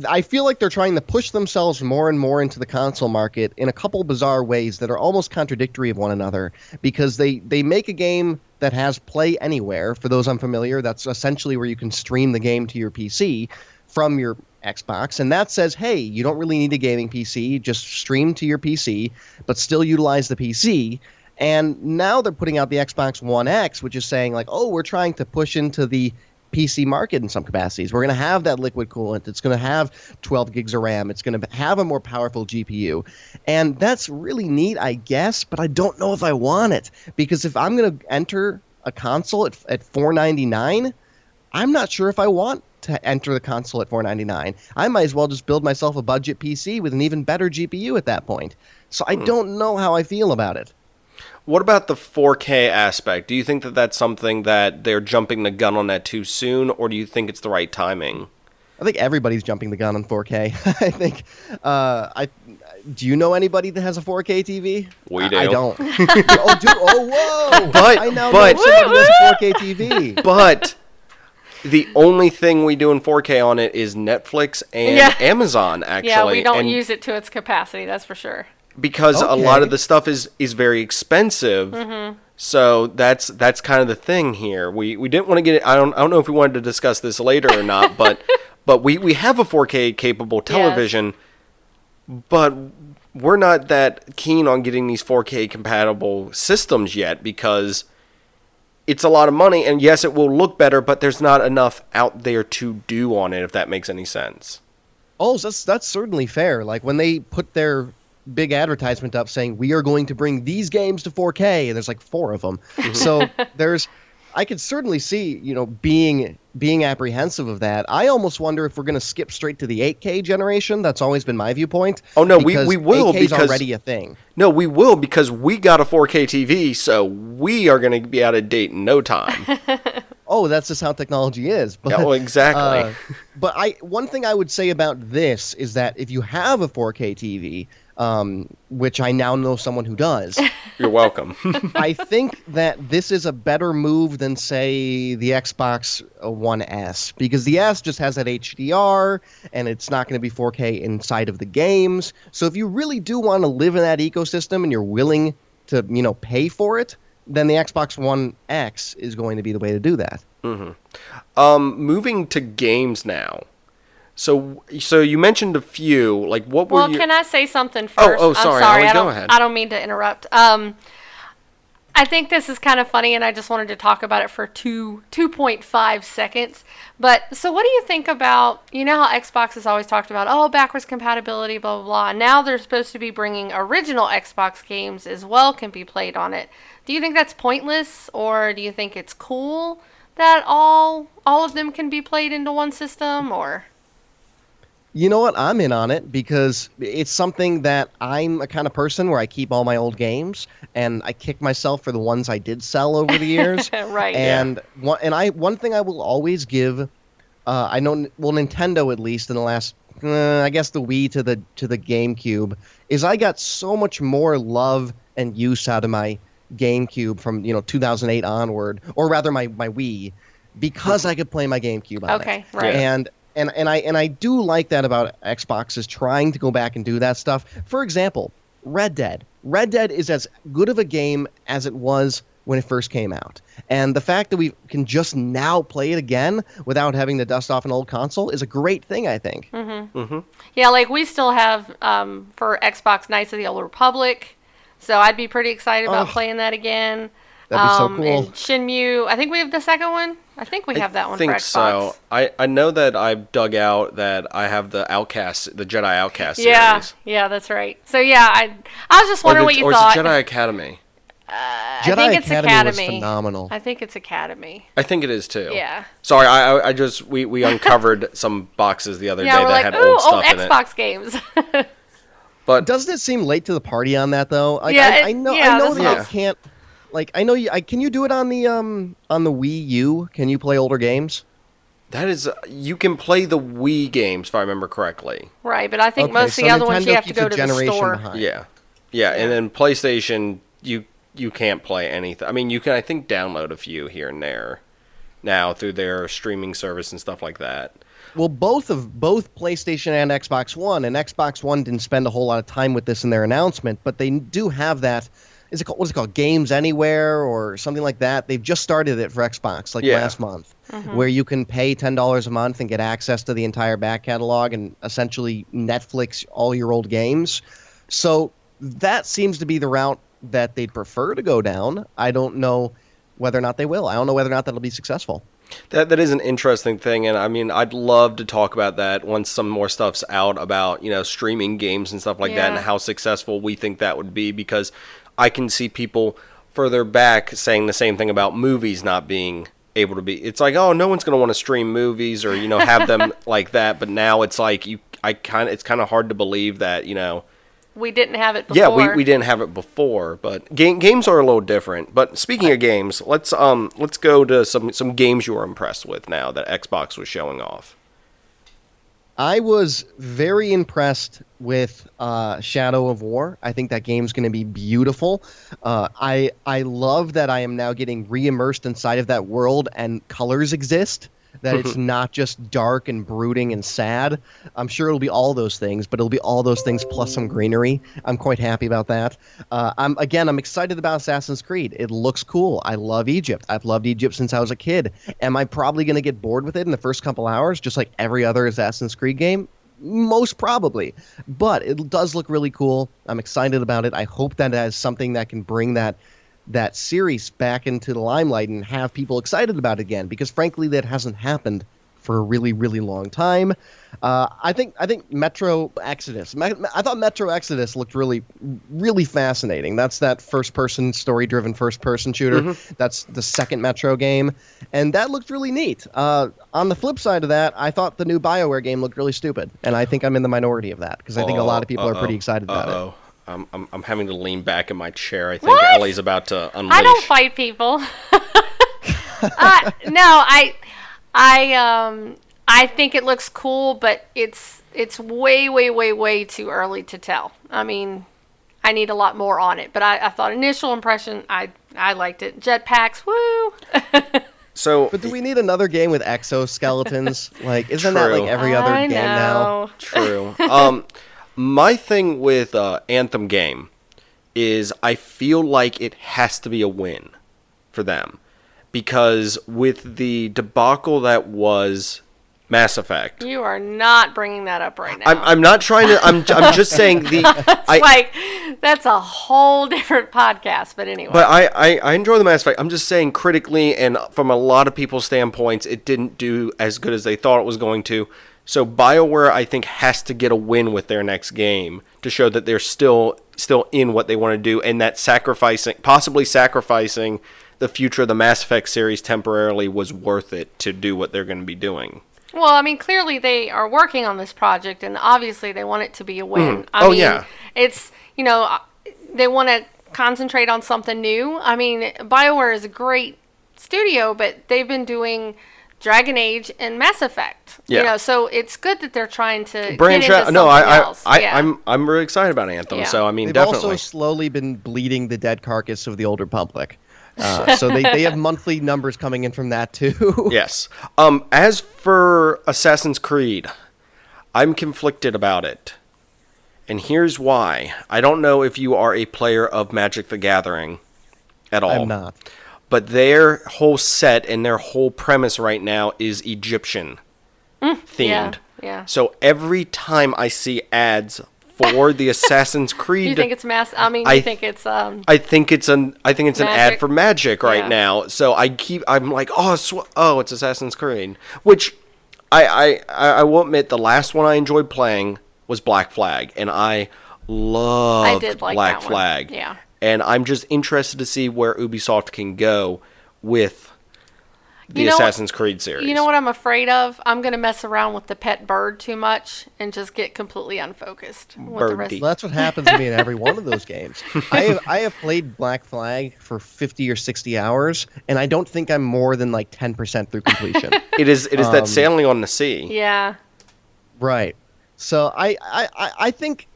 I feel like they're trying to push themselves more and more into the console market in a couple bizarre ways that are almost contradictory of one another, because they make a game that has Play Anywhere. For those unfamiliar, that's essentially where you can stream the game to your PC from your Xbox, and that says, hey, you don't really need a gaming PC, just stream to your PC, but still utilize the PC. And now they're putting out the Xbox One X, which is saying like, oh, we're trying to push into the PC market in some capacities. We're going to have that liquid coolant. It's going to have 12 gigs of RAM. It's going to have a more powerful GPU. And that's really neat, I guess, but I don't know if I want it. Because if I'm going to enter a console at $499, I'm not sure if I want to enter the console at $499. I might as well just build myself a budget PC with an even better GPU at that point. So I don't know how I feel about it. What about the 4K aspect? Do you think that that's something that they're jumping the gun on that too soon, or do you think it's the right timing? I think everybody's jumping the gun on 4K. I think. Do you know anybody that has a 4K TV? We do. I don't. Whoa! But I now know somebody that has a 4K TV. But the only thing we do in 4K on it is Netflix and Amazon. Actually, Yeah, we don't use it to its capacity. That's for sure. Because a lot of the stuff is very expensive. So that's kind of the thing here. We didn't want to get it. I don't know if we wanted to discuss this later or not, but we have a 4K capable television, but we're not that keen on getting these 4K compatible systems yet because it's a lot of money, and yes, it will look better, but there's not enough out there to do on it, if that makes any sense. Oh, that's certainly fair. Like when they put their big advertisement up saying we are going to bring these games to 4K, and there's like 4 of them. So I could certainly see, being apprehensive of that. I almost wonder if we're going to skip straight to the 8K generation. That's always been my viewpoint. Oh no, we will 8K is already a thing. No, we will because we got a 4K TV, so we are going to be out of date in no time. Oh, that's just how technology is. But, well, exactly. But one thing I would say about this is that if you have a 4K TV, which I now know someone who does. You're welcome. I think that this is a better move than, say, the Xbox One S, because the S just has that HDR, and it's not going to be 4K inside of the games. So if you really do want to live in that ecosystem and you're willing to, pay for it, then the Xbox One X is going to be the way to do that. Moving to games now. So you mentioned a few. Like, what were you? Well, can I say something first? Oh, sorry. I'm sorry. Go ahead. I don't mean to interrupt. I think this is kind of funny, and I just wanted to talk about it for 2.5 seconds. But so what do you think about, how Xbox has always talked about, backwards compatibility, blah, blah, blah. Now they're supposed to be bringing original Xbox games as well can be played on it. Do you think that's pointless, or do you think it's cool that all of them can be played into one system, or? You know what? I'm in on it because it's something that I'm a kind of person where I keep all my old games and I kick myself for the ones I did sell over the years. Right. And one thing I will always give, I know, Nintendo at least in the last, I guess the Wii to the GameCube, is I got so much more love and use out of my GameCube from 2008 onward, or rather my Wii, because I could play my GameCube on it. Okay, right. And I do like that about Xbox is trying to go back and do that stuff. For example, Red Dead. Red Dead is as good of a game as it was when it first came out. And the fact that we can just now play it again without having to dust off an old console is a great thing, I think. Yeah, like we still have for Xbox Knights of the Old Republic. So I'd be pretty excited about playing that again. That'd be so cool. And Shenmue, I think we have the second one. I think we have that one for Xbox. So. I know that I've dug out that I have the Jedi Outcast series. Yeah, that's right. So yeah, I was just wondering what you thought. Or is it Jedi Academy? I think it's Academy. Was phenomenal. I think it's Academy. I think it is too. Yeah. Sorry, I just we uncovered some boxes the other day that had old stuff in it. Xbox games. But doesn't it seem late to the party on that though? Like, yeah, I know that you can't. Like, I know can you do it on the Wii U? Can you play older games? That is, you can play the Wii games if I remember correctly. Right, but I think most of the other ones you have to go to the store. Behind. Yeah, and then PlayStation you can't play anything. I mean, you can I think download a few here and there now through their streaming service and stuff like that. Well, both PlayStation and Xbox One, and Xbox One didn't spend a whole lot of time with this in their announcement, but they do have that. What is it called? Games Anywhere or something like that. They've just started it for Xbox last month, where you can pay $10 a month and get access to the entire back catalog and essentially Netflix all your old games. So that seems to be the route that they'd prefer to go down. I don't know whether or not they will. I don't know whether or not that'll be successful. That is an interesting thing, and I mean, I'd love to talk about that once some more stuff's out about, streaming games and stuff like that, and how successful we think that would be, because I can see people further back saying the same thing about movies not being able to be. It's like, oh, no one's going to want to stream movies or, have them like that, but now it's like, it's kind of hard to believe that, we didn't have it before. Yeah, we didn't have it before, but games are a little different. But speaking of games, let's go to some games you were impressed with now that Xbox was showing off. I was very impressed with Shadow of War. I think that game's going to be beautiful. I love that I am now getting re-immersed inside of that world and colors exist. That it's not just dark and brooding and sad. I'm sure it'll be all those things, but it'll be all those things plus some greenery. I'm quite happy about that. I'm excited about Assassin's Creed. It looks cool. I love Egypt. I've loved Egypt since I was a kid. Am I probably going to get bored with it in the first couple hours, just like every other Assassin's Creed game? Most probably. But it does look really cool. I'm excited about it. I hope that it has something that can bring that series back into the limelight and have people excited about it again, because frankly that hasn't happened for a really, really long time. I think Metro Exodus. I thought Metro Exodus looked really, really fascinating. That's that first-person, story-driven first-person shooter. That's the second Metro game, and that looked really neat. On the flip side of that, I thought the new BioWare game looked really stupid, and I think I'm in the minority of that, because I think a lot of people are pretty excited about it. I'm having to lean back in my chair. I think Ellie's about to unleash. I don't fight people. No, I think it looks cool, but it's way, way, way, way too early to tell. I mean, I need a lot more on it. But I thought initial impression, I liked it. Jetpacks, woo! But do we need another game with exoskeletons? Like, isn't that like every other game now? True. My thing with Anthem game is I feel like it has to be a win for them, because with the debacle that was Mass Effect. You are not bringing that up right now. I'm not trying to. I'm just saying that's a whole different podcast. But anyway. But I enjoy the Mass Effect. I'm just saying critically and from a lot of people's standpoints, it didn't do as good as they thought it was going to. So BioWare, I think, has to get a win with their next game to show that they're still in what they want to do, and that possibly sacrificing the future of the Mass Effect series temporarily was worth it to do what they're going to be doing. Well, I mean, clearly they are working on this project, and obviously they want it to be a win. It's, they want to concentrate on something new. I mean, BioWare is a great studio, but they've been doing Dragon Age and Mass Effect. Yeah. So it's good that they're trying to branch get into out. else. I'm really excited about Anthem. Yeah. So I mean, they've definitely also slowly been bleeding the dead carcass of the Old Republic. So they have monthly numbers coming in from that too. Yes. As for Assassin's Creed, I'm conflicted about it, and here's why. I don't know if you are a player of Magic the Gathering at all. I'm not. But their whole set and their whole premise right now is Egyptian themed. Yeah. So every time I see ads for the Assassin's Creed, you think it's I think it's an ad for Magic right now. So I'm like, it's Assassin's Creed, which I will admit the last one I enjoyed playing was Black Flag, and I loved Black Flag. Yeah. And I'm just interested to see where Ubisoft can go with the Assassin's Creed series. You know what I'm afraid of? I'm going to mess around with the pet bird too much and just get completely unfocused. With the rest. Well, that's what happens to me in every one of those games. I have played Black Flag for 50 or 60 hours, and I don't think I'm more than like 10% through completion. It is that sailing on the sea. Yeah. Right. So I think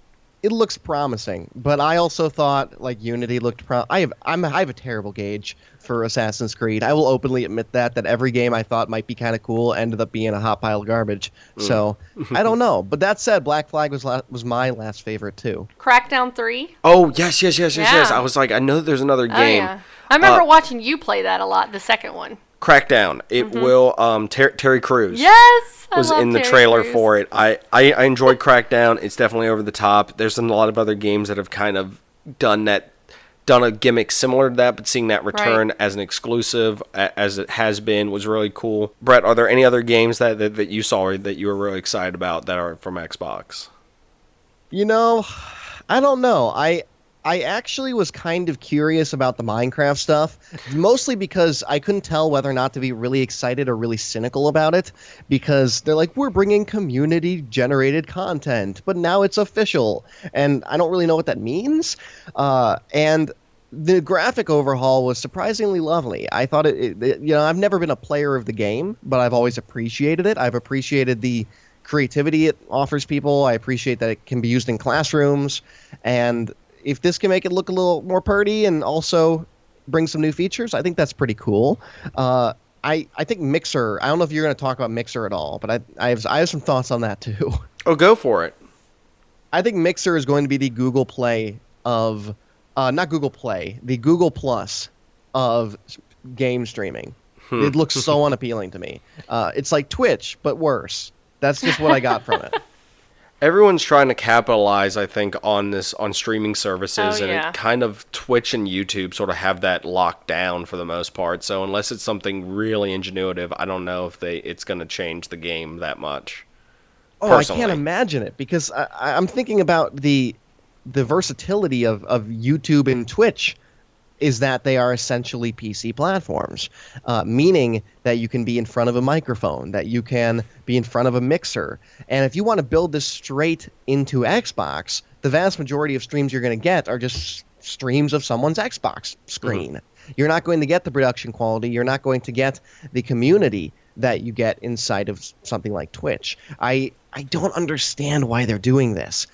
it looks promising, but I also thought like Unity looked. I have a terrible gauge for Assassin's Creed. I will openly admit that every game I thought might be kind of cool ended up being a hot pile of garbage. So I don't know. But that said, Black Flag was my last favorite too. Crackdown 3. Oh yes. I was like, I know there's another game. Yeah. I remember watching you play that a lot. The second one. Crackdown. It will. Terry Crews. Yes. Was in the trailer for it. I enjoyed Crackdown. It's definitely over the top. There's a lot of other games that have kind of done that done a gimmick similar to that, but seeing that return as an exclusive, as it has been, was really cool. Brett, are there any other games that you saw or that you were really excited about that are from Xbox? You know, I don't know. I actually was kind of curious about the Minecraft stuff, mostly because I couldn't tell whether or not to be really excited or really cynical about it, because they're like, we're bringing community-generated content, but now it's official, and I don't really know what that means. And the graphic overhaul was surprisingly lovely. I thought I've never been a player of the game, but I've always appreciated it. I've appreciated the creativity it offers people. I appreciate that it can be used in classrooms, and if this can make it look a little more pretty and also bring some new features, I think that's pretty cool. I think Mixer, I don't know if you're going to talk about Mixer at all, but I have some thoughts on that too. Oh, go for it. I think Mixer is going to be the Google Play of, not Google Play, the Google Plus of game streaming. It looks so unappealing to me. It's like Twitch, but worse. That's just what I got from it. Everyone's trying to capitalize, I think, on streaming services, and yeah. it kind of Twitch and YouTube sort of have that locked down for the most part. So unless it's something really ingenuitive, I don't know if it's going to change the game that much. Oh, personally. I can't imagine it, because I'm thinking about the versatility of YouTube and Twitch is that they are essentially PC platforms, meaning that you can be in front of a microphone, that you can be in front of a mixer. And if you want to build this straight into Xbox, the vast majority of streams you're going to get are just streams of someone's Xbox screen. You're not going to get the production quality. You're not going to get the community that you get inside of something like Twitch. I don't understand why they're doing this.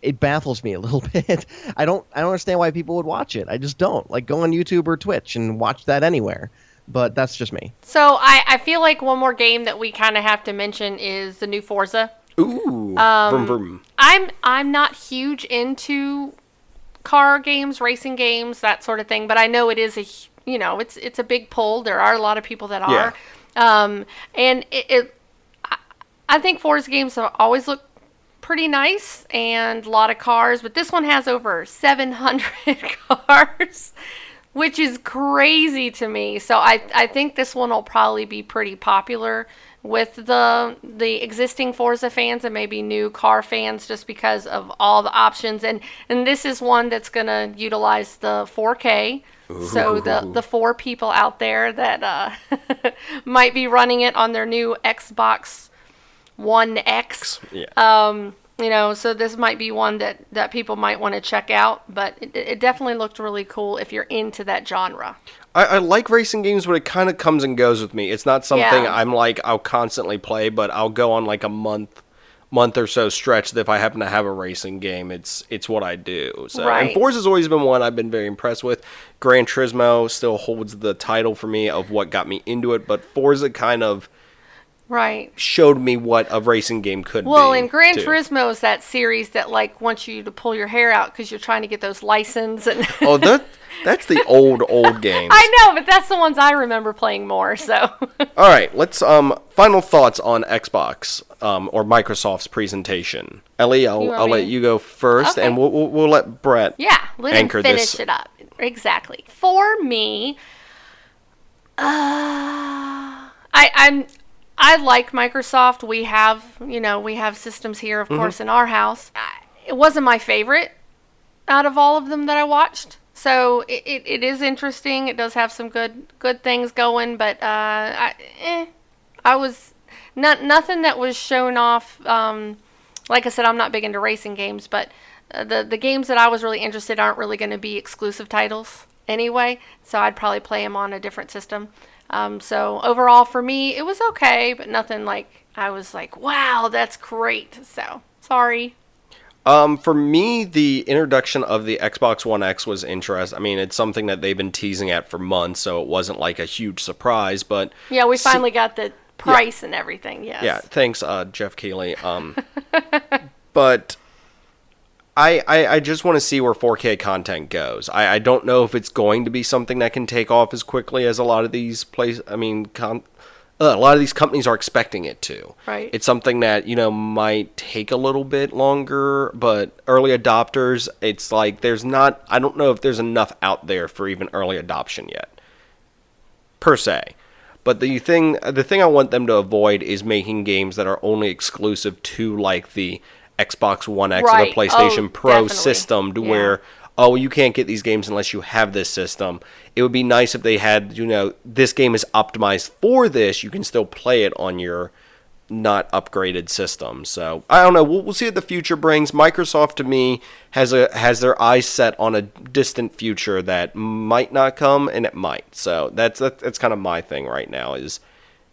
It baffles me a little bit. I don't understand why people would watch it. I just don't. Like, go on YouTube or Twitch and watch that anywhere. But that's just me. So I feel like one more game that we kind of have to mention is the new Forza. Ooh, vroom vroom. I'm not huge into car games, racing games, that sort of thing. But I know it is it's a big pull. There are a lot of people that are. Yeah. And I think Forza games have always looked pretty nice and a lot of cars, but this one has over 700 cars, which is crazy to me. So I think this one will probably be pretty popular with the existing Forza fans and maybe new car fans, just because of all the options. And this is one that's going to utilize the 4K. Ooh. So the 4 people out there that might be running it on their new Xbox One X. Yeah. So this might be one that people might want to check out, but it definitely looked really cool if you're into that genre. I like racing games, but it kind of comes and goes with me. It's not something I'm like, I'll constantly play, but I'll go on like a month or so stretch that if I happen to have a racing game, it's what I do. So, right. And Forza's always been one I've been very impressed with. Gran Turismo still holds the title for me of what got me into it, but Forza kind of showed me what a racing game could be. Well, and Gran Turismo is that series that like wants you to pull your hair out because you're trying to get those license and oh, that's the old games. I know, but that's the ones I remember playing more. So all right, let's final thoughts on Xbox or Microsoft's presentation. Ellie, I'll let you go first, okay. And we'll let Brett let him finish it up. Exactly. For me, I like Microsoft. We have systems here, of course, in our house. It wasn't my favorite out of all of them that I watched. So it is interesting. It does have some good things going, but I was nothing that was shown off. Like I said, I'm not big into racing games, but the games that I was really interested in aren't really going to be exclusive titles anyway. So I'd probably play them on a different system. So overall for me, it was okay, but nothing like I was like, wow, that's great. So sorry. For me, the introduction of the Xbox One X was interesting. I mean, it's something that they've been teasing at for months, so it wasn't like a huge surprise, but yeah, we finally got the price and everything. Yes. Yeah. Thanks, Jeff Keighley. But I just want to see where 4K content goes. I don't know if it's going to be something that can take off as quickly as a lot of these a lot of these companies are expecting it to. Right. It's something that, might take a little bit longer, but early adopters, it's like I don't know if there's enough out there for even early adoption yet, per se. But the thing I want them to avoid is making games that are only exclusive to, like, the Xbox One X or the PlayStation Pro definitely. system, to where, you can't get these games unless you have this system. It would be nice if they had, this game is optimized for this. You can still play it on your not upgraded system. So, I don't know. We'll see what the future brings. Microsoft, to me, has their eyes set on a distant future that might not come, and it might. So, that's kind of my thing right now, is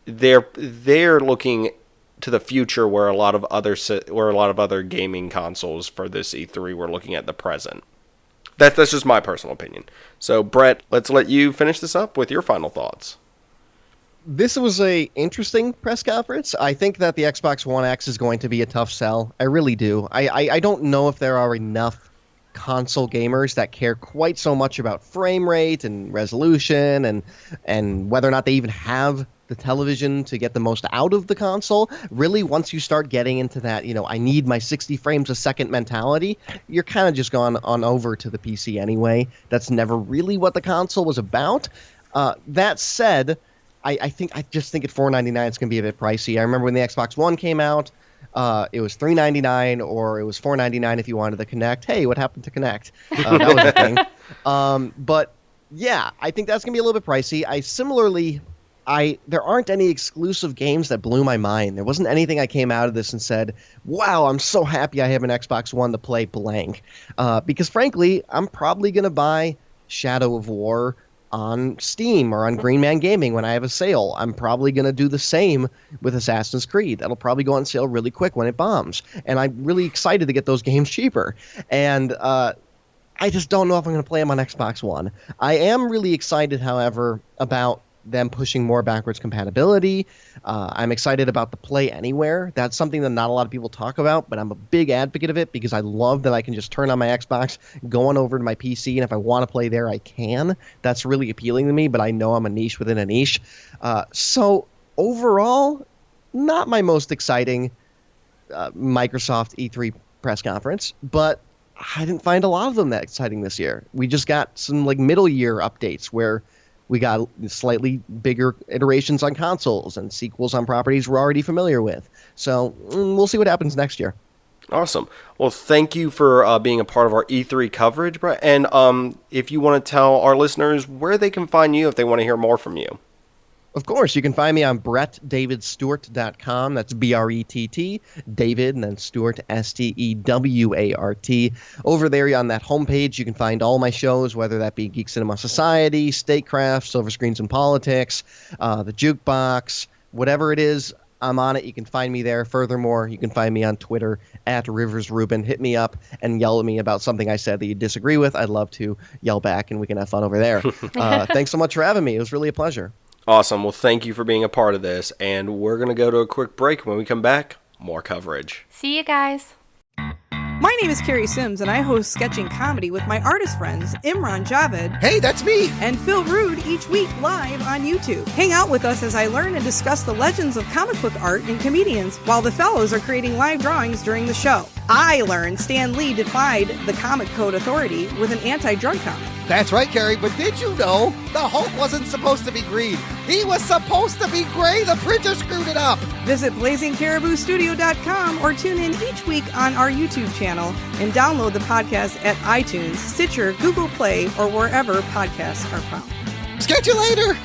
they're looking to the future where a lot of other gaming consoles for this E3 were looking at the present. That's just my personal opinion. So, Brett, let's let you finish this up with your final thoughts. This was a interesting press conference. I think that the Xbox One X is going to be a tough sell. I really do. I don't know if there are enough console gamers that care quite so much about frame rate and resolution and whether or not they even have the television to get the most out of the console. Really, once you start getting into that, I need my 60 frames a second mentality, you're kind of just gone on over to the PC anyway. That's never really what the console was about. That said, I just think at $499 it's going to be a bit pricey. I remember when the Xbox One came out, it was $399 or it was $499 if you wanted the Kinect. Hey, what happened to Kinect? That was a thing. But yeah, I think that's going to be a little bit pricey. There aren't any exclusive games that blew my mind. There wasn't anything I came out of this and said, wow, I'm so happy I have an Xbox One to play blank. Because frankly, I'm probably going to buy Shadow of War on Steam or on Green Man Gaming when I have a sale. I'm probably going to do the same with Assassin's Creed. That'll probably go on sale really quick when it bombs. And I'm really excited to get those games cheaper. And I just don't know if I'm going to play them on Xbox One. I am really excited, however, about them pushing more backwards compatibility. I'm excited about the Play Anywhere. That's something that not a lot of people talk about, but I'm a big advocate of it because I love that I can just turn on my Xbox, go on over to my PC, and if I want to play there, I can. That's really appealing to me, but I know I'm a niche within a niche. So overall, not my most exciting Microsoft E3 press conference, but I didn't find a lot of them that exciting this year. We just got some middle year updates where we got slightly bigger iterations on consoles and sequels on properties we're already familiar with. So we'll see what happens next year. Awesome. Well, thank you for being a part of our E3 coverage, Brett. And if you want to tell our listeners where they can find you if they want to hear more from you. Of course, you can find me on brettdavidstewart.com. That's B-R-E-T-T, David, and then Stewart, S-T-E-W-A-R-T. Over there on that homepage, you can find all my shows, whether that be Geek Cinema Society, Statecraft, Silver Screens and Politics, the Jukebox, whatever it is, I'm on it. You can find me there. Furthermore, you can find me on Twitter at RiversRuben. Hit me up and yell at me about something I said that you disagree with. I'd love to yell back, and we can have fun over there. Thanks so much for having me. It was really a pleasure. Awesome. Well, thank you for being a part of this, and we're going to go to a quick break. When we come back, more coverage. See you guys. My name is Carrie Sims, and I host Sketching Comedy with my artist friends Imran Javed. Hey, that's me! And Phil Rude each week live on YouTube. Hang out with us as I learn and discuss the legends of comic book art and comedians while the fellows are creating live drawings during the show. I learned Stan Lee defied the Comic Code Authority with an anti-drug comic. That's right, Carrie, but did you know the Hulk wasn't supposed to be green? He was supposed to be gray! The printer screwed it up! Visit BlazingCaribouStudio.com or tune in each week on our YouTube channel and download the podcast at iTunes, Stitcher, Google Play, or wherever podcasts are found. Sketch you later!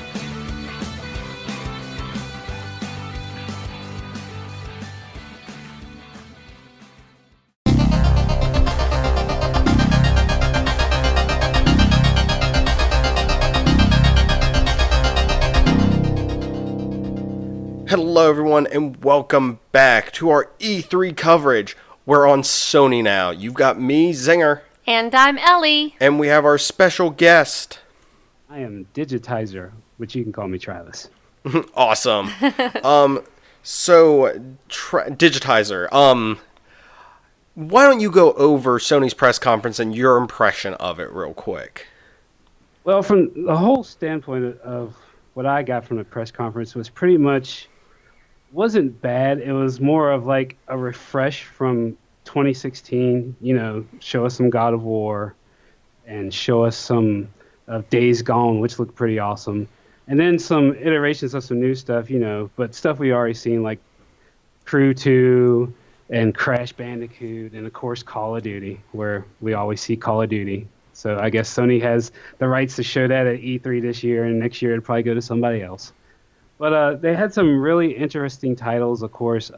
Hello, everyone, and welcome back to our E3 coverage. We're on Sony now. You've got me, Zenger. And I'm Ellie. And we have our special guest. I am Digitizer, which you can call me Travis. Awesome. Digitizer, why don't you go over Sony's press conference and your impression of it real quick? Well, from the whole standpoint of what I got from the press conference was pretty much wasn't bad. It was more of like a refresh from 2016. You know, show us some God of War, and show us some of Days Gone, which looked pretty awesome, and then some iterations of some new stuff. You know, but stuff we already seen like Crew 2 and Crash Bandicoot, and of course Call of Duty, where we always see Call of Duty. So I guess Sony has the rights to show that at E3 this year, and next year it'll probably go to somebody else. But they had some really interesting titles, of course,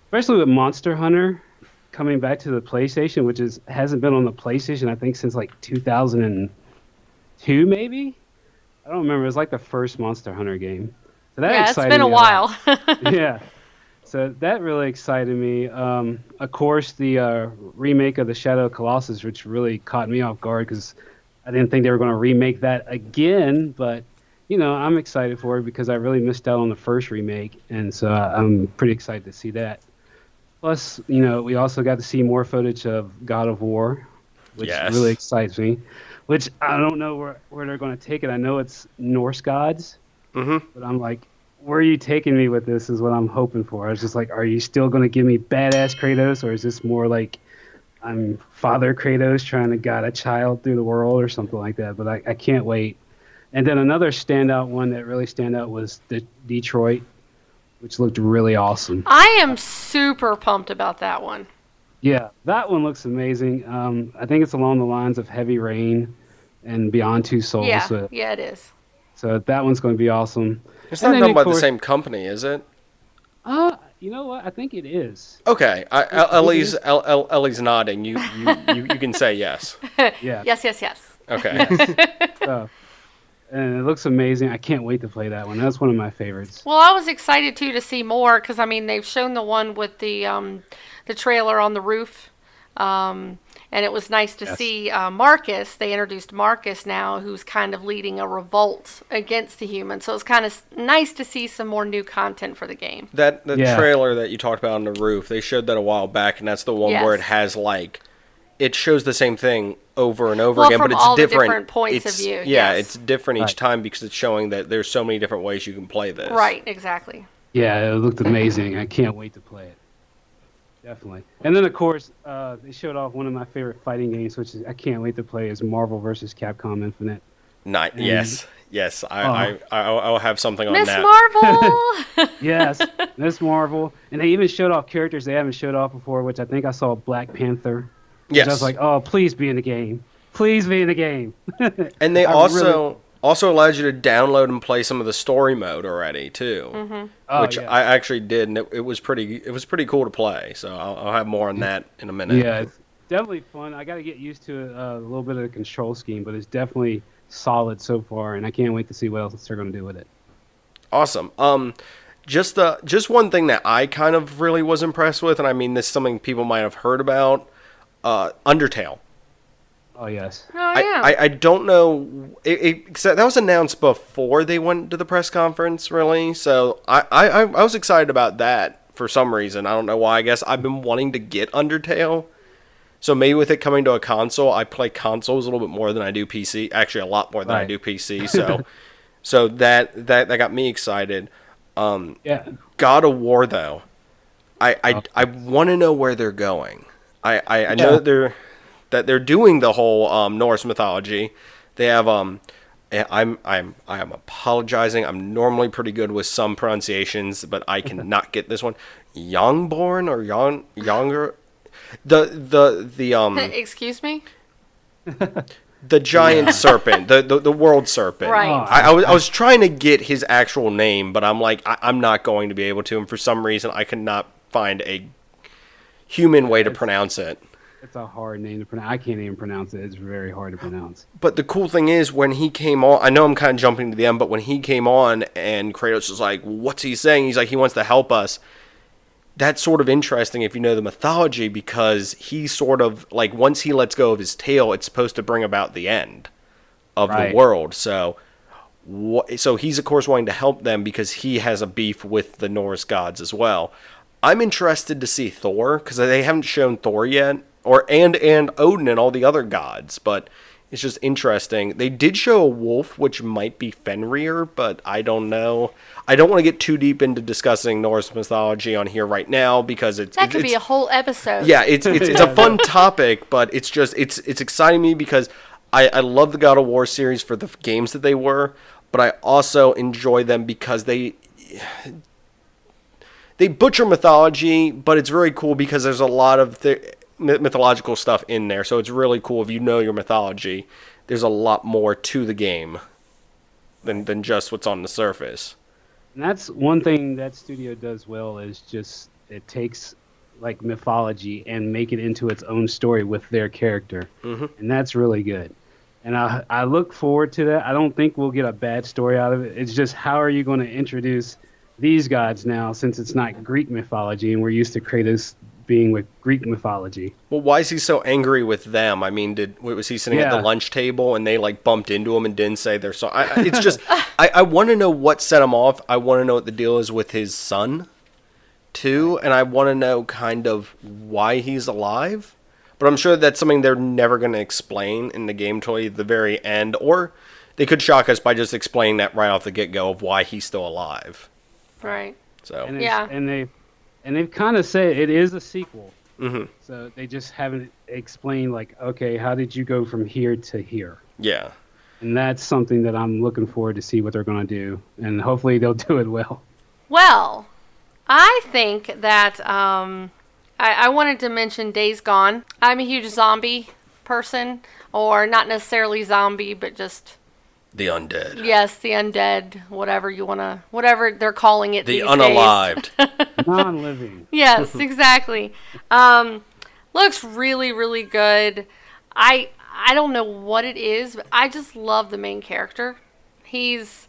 especially with Monster Hunter coming back to the PlayStation, which hasn't been on the PlayStation, I think, since like 2002, maybe? I don't remember. It was like the first Monster Hunter game. So that it's been a while. Yeah. So that really excited me. Of course, the remake of the Shadow of the Colossus, which really caught me off guard because I didn't think they were going to remake that again, but you know, I'm excited for it because I really missed out on the first remake, and so I'm pretty excited to see that. Plus, you know, we also got to see more footage of God of War, which really excites me. Which I don't know where they're going to take it. I know it's Norse gods, but I'm like, where are you taking me with this is what I'm hoping for. I was just like, are you still going to give me badass Kratos, or is this more like I'm Father Kratos trying to guide a child through the world or something like that? But I can't wait. And then another standout one that really stand out was the Detroit, which looked really awesome. I am super pumped about that one. Yeah, that one looks amazing. I think it's along the lines of Heavy Rain and Beyond Two Souls. Yeah, it is. So that one's going to be awesome. It's not done by the same company, is it? You know what? I think it is. Okay, Ellie's nodding. You can say yes. Yeah. Yes. Okay. Yes. And it looks amazing. I can't wait to play that one. That's one of my favorites. Well, I was excited too to see more because I mean they've shown the one with the trailer on the roof, and it was nice to see Marcus. They introduced Marcus now, who's kind of leading a revolt against the humans. So it's kind of nice to see some more new content for the game. The trailer that you talked about on the roof, they showed that a while back, and that's the one where it has like it shows the same thing over and over again, but it's all different. The different points of view. Yeah, it's different each time because it's showing that there's so many different ways you can play this. Right, exactly. Yeah, it looked amazing. I can't wait to play it. Definitely. And then, of course, they showed off one of my favorite fighting games, which I can't wait to play, is Marvel vs. Capcom Infinite. Yes. I'll have something on Miss that. Marvel! Yes, Miss Marvel. And they even showed off characters they haven't showed off before, which I think I saw Black Panther. Yes. I was like, oh, please be in the game. Please be in the game. And they also allowed you to download and play some of the story mode already too, which I actually did, and it was pretty cool to play. So I'll have more on that in a minute. Yeah, it's definitely fun. I got to get used to a little bit of the control scheme, but it's definitely solid so far, and I can't wait to see what else they're going to do with it. Awesome. Just one thing that I kind of really was impressed with, and I mean this is something people might have heard about, Undertale. Oh, yes. Oh, yeah. I don't know. That was announced before they went to the press conference, really. So I was excited about that for some reason. I don't know why. I guess I've been wanting to get Undertale. So maybe with it coming to a console, I play consoles a little bit more than I do PC. Actually, a lot more than I do PC. So that got me excited. God of War, though. I want to know where they're going. I know that they're doing the whole Norse mythology. They have I'm apologizing. I'm normally pretty good with some pronunciations, but I cannot get this one. Youngborn or Younger, the Excuse me. The giant serpent, the world serpent. Right. I was trying to get his actual name, but I'm like I'm not going to be able to, and for some reason I cannot find a human way to pronounce it. It's a hard name to pronounce. I can't even pronounce it. It's very hard to pronounce. But the cool thing is, when he came on, I know I'm kind of jumping to the end, but when he came on and Kratos was like, what's he saying? He's like, he wants to help us. That's sort of interesting if you know the mythology, because he sort of, like, once he lets go of his tail, it's supposed to bring about the end of the world. So he's, of course, wanting to help them because he has a beef with the Norse gods as well. I'm interested to see Thor, because they haven't shown Thor yet, and Odin and all the other gods, but It's just interesting. They did show a wolf, which might be Fenrir, but I don't know. I don't want to get too deep into discussing Norse mythology on here right now because that could be a whole episode. Yeah, it's a fun topic, but it's exciting me because I love the God of War series for the games that they were, but I also enjoy them because they butcher mythology, but it's very cool because there's a lot of mythological stuff in there, so it's really cool if you know your mythology. There's a lot more to the game than just what's on the surface. And that's one thing that studio does well is just it takes like mythology and make it into its own story with their character, and that's really good. And I look forward to that. I don't think we'll get a bad story out of it. It's just how are you going to introduce these gods now since it's not Greek mythology and we're used to Kratos being with Greek mythology. Well, why is he so angry with them? I mean, was he sitting at the lunch table and they like bumped into him and didn't say their song? It's just, I want to know what set him off. I want to know what the deal is with his son, too, and I want to know kind of why he's alive. But I'm sure that's something they're never going to explain in the game till the very end, or they could shock us by just explaining that right off the get-go of why he's still alive. Right. So and they've kind of said it is a sequel. So they just haven't explained like, okay, how did you go from here to here? Yeah. And that's something that I'm looking forward to see what they're going to do, and hopefully they'll do it well. Well, I think that I wanted to mention Days Gone. I'm a huge zombie person, or not necessarily zombie, but just the undead. Yes, the undead, whatever they're calling it. The these unalived. Non-living. Yes, exactly. Looks really, really good. I don't know what it is, but I just love the main character. He's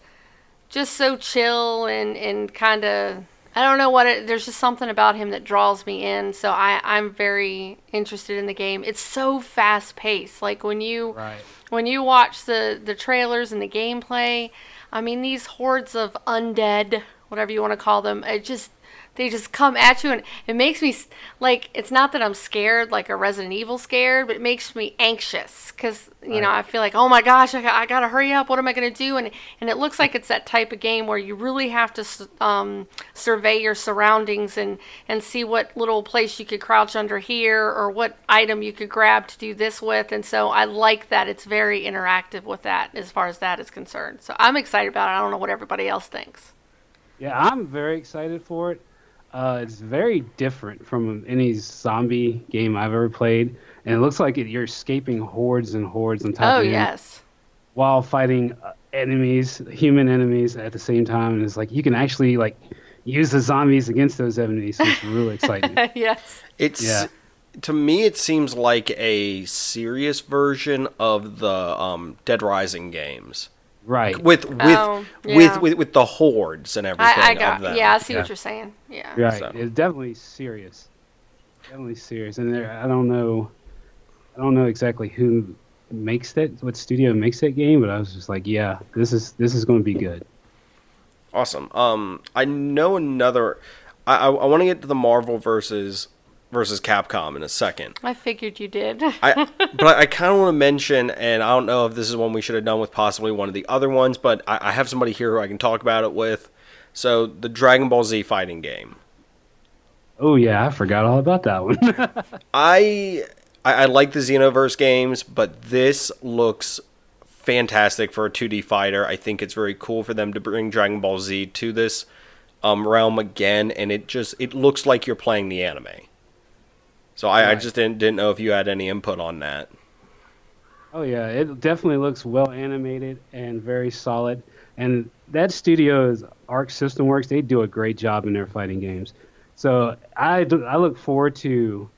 just so chill and kind of, I don't know there's just something about him that draws me in. So I'm very interested in the game. It's so fast paced. Like when you watch the trailers and the gameplay, I mean, these hordes of undead, whatever you want to call them, they just come at you, and it makes me, like, it's not that I'm scared, like a Resident Evil scared, but it makes me anxious, because, you know, I feel like, oh my gosh, I gotta hurry up, what am I going to do? And it looks like it's that type of game where you really have to survey your surroundings and see what little place you could crouch under here, or what item you could grab to do this with, and so I like that it's very interactive with that, as far as that is concerned. So I'm excited about it. I don't know what everybody else thinks. Yeah, I'm very excited for it. It's very different from any zombie game I've ever played, and it looks like you're escaping hordes and hordes on top of you. Oh, yes. While fighting human enemies at the same time, and it's like you can actually like use the zombies against those enemies. So it's really exciting. Yes. To me, it seems like a serious version of the Dead Rising games. Right. With the hordes and everything of them. Yeah, I see what you're saying. Yeah. Right. So. It's definitely serious. And I don't know exactly who makes that, what studio makes that game, but I was just like, yeah, this is going to be good. Awesome. I know another. I want to get to the Marvel versus Capcom in a second. I figured you did. But I kind of want to mention, and I don't know if this is one we should have done with possibly one of the other ones, but I have somebody here who I can talk about it with. So, the Dragon Ball Z fighting game. Oh, yeah, I forgot all about that one. I like the Xenoverse games, but this looks fantastic for a 2D fighter. I think it's very cool for them to bring Dragon Ball Z to this realm again, and it looks like you're playing the anime. So I just didn't know if you had any input on that. Oh yeah, it definitely looks well animated and very solid. And that studio's Arc System Works, they do a great job in their fighting games. So I look forward to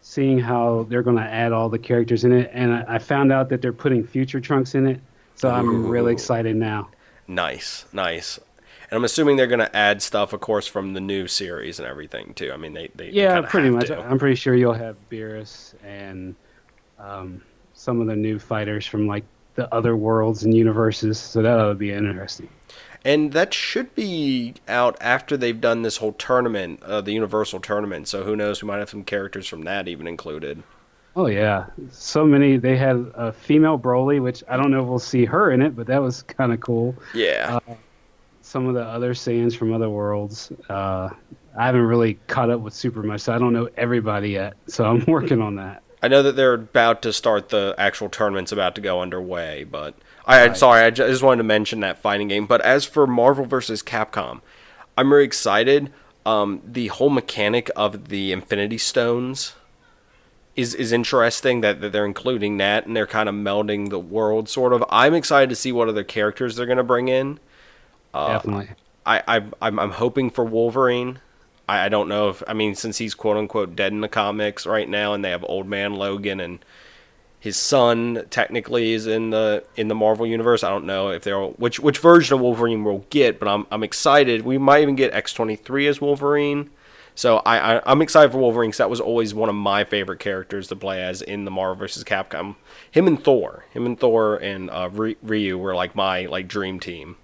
seeing how they're going to add all the characters in it. And I found out that they're putting Future Trunks in it, so I'm really excited now. Nice. And I'm assuming they're going to add stuff, of course, from the new series and everything, too. I mean, they pretty much. to. I'm pretty sure you'll have Beerus and some of the new fighters from, like, the other worlds and universes, so that'll be interesting. And that should be out after they've done this whole tournament, the Universal Tournament, so who knows, we might have some characters from that even included. Oh yeah, so many. They had a female Broly, which I don't know if we'll see her in it, but that was kind of cool. Yeah. Some of the other Saiyans from other worlds. I haven't really caught up with super much, so I don't know everybody yet. So I'm working on that. I know that they're about to start the actual tournament's about to go underway, but sorry, I just wanted to mention that fighting game. But as for Marvel vs. Capcom, I'm very excited. The whole mechanic of the Infinity Stones is interesting that they're including that and they're kind of melding the world sort of. I'm excited to see what other characters they're going to bring in. Definitely. I'm hoping for Wolverine. I don't know if, I mean, since he's quote unquote dead in the comics right now, and they have Old Man Logan and his son technically is in the Marvel universe. I don't know if they're which version of Wolverine we'll get, but I'm excited. We might even get X-23 as Wolverine. So I'm excited for Wolverine because that was always one of my favorite characters to play as in the Marvel vs. Capcom. Him and Thor and Ryu were like my dream team.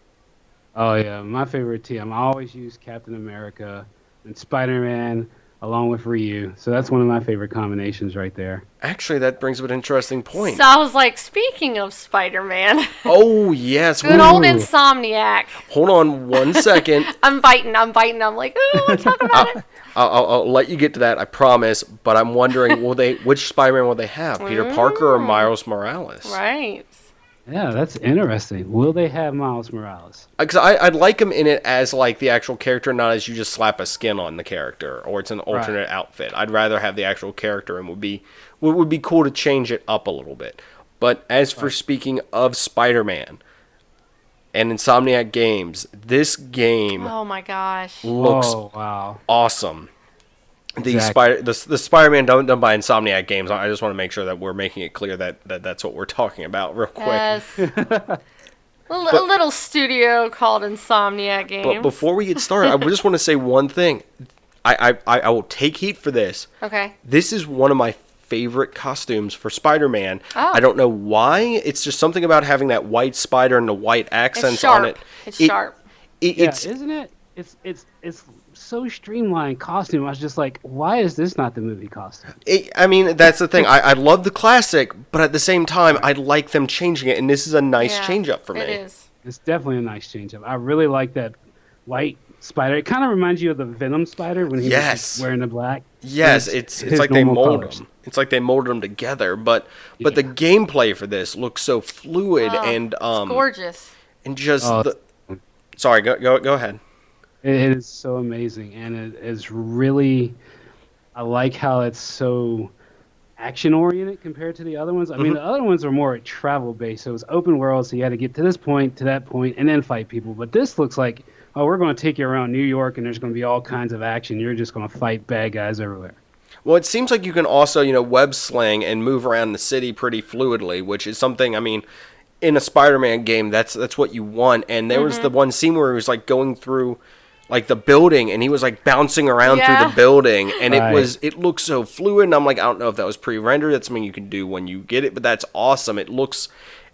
Oh yeah, my favorite team. I always use Captain America and Spider-Man along with Ryu. So that's one of my favorite combinations right there. Actually, that brings up an interesting point. So I was like, speaking of Spider-Man. Oh, yes. Good old Insomniac. Hold on one second. I'm biting. I'm like, oh, talk about it. I'll let you get to that, I promise. But I'm wondering, which Spider-Man will they have? Peter Parker or Miles Morales? Right. Yeah, that's interesting. Will they have Miles Morales? Because I'd like him in it as like the actual character, not as you just slap a skin on the character or it's an alternate outfit. I'd rather have the actual character, and would be cool to change it up a little bit. But as for speaking of Spider-Man and Insomniac Games, this game oh my gosh looks awesome. The Spider-Man done by Insomniac Games. I just want to make sure that we're making it clear that that's what we're talking about real quick. Yes. a little studio called Insomniac Games. But before we get started, I just want to say one thing. I will take heat for this. Okay. This is one of my favorite costumes for Spider-Man. Oh. I don't know why. It's just something about having that white spider and the white accents on it. It's sharp. Isn't it? It's so streamlined costume. I was just like, why is this not the movie costume? I mean, that's the thing. I love the classic, but at the same time, I like them changing it, and this is a nice change-up for me. It is. It's definitely a nice change-up. I really like that white spider. It kind of reminds you of the Venom spider when he was just wearing the black. Yes, it's like they molded them. It's like they molded them together, but the gameplay for this looks so fluid and it's gorgeous. And just sorry, go ahead. It is so amazing, and it is really. I like how it's so action-oriented compared to the other ones. I mean, the other ones are more travel-based, so it's open world, so you had to get to this point, to that point, and then fight people. But this looks like, oh, we're going to take you around New York, and there's going to be all kinds of action. You're just going to fight bad guys everywhere. Well, it seems like you can also, web sling and move around the city pretty fluidly, which is something, I mean, in a Spider-Man game, that's what you want. And there was the one scene where he was like going through like the building, and he was like bouncing around through the building, and it looked so fluid. And I'm like, I don't know if that was pre-rendered. That's something you can do when you get it, but that's awesome. It looks,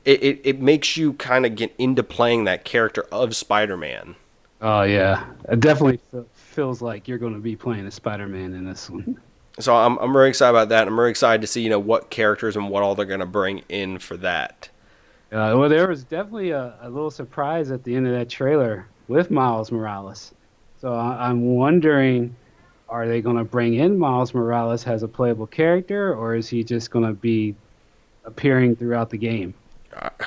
it makes you kind of get into playing that character of Spider-Man. Oh yeah, it definitely feels like you're going to be playing a Spider-Man in this one. So I'm very excited about that. I'm very excited to see what characters and what all they're going to bring in for that. Well, there was definitely a little surprise at the end of that trailer with Miles Morales. So I'm wondering, are they going to bring in Miles Morales as a playable character, or is he just going to be appearing throughout the game?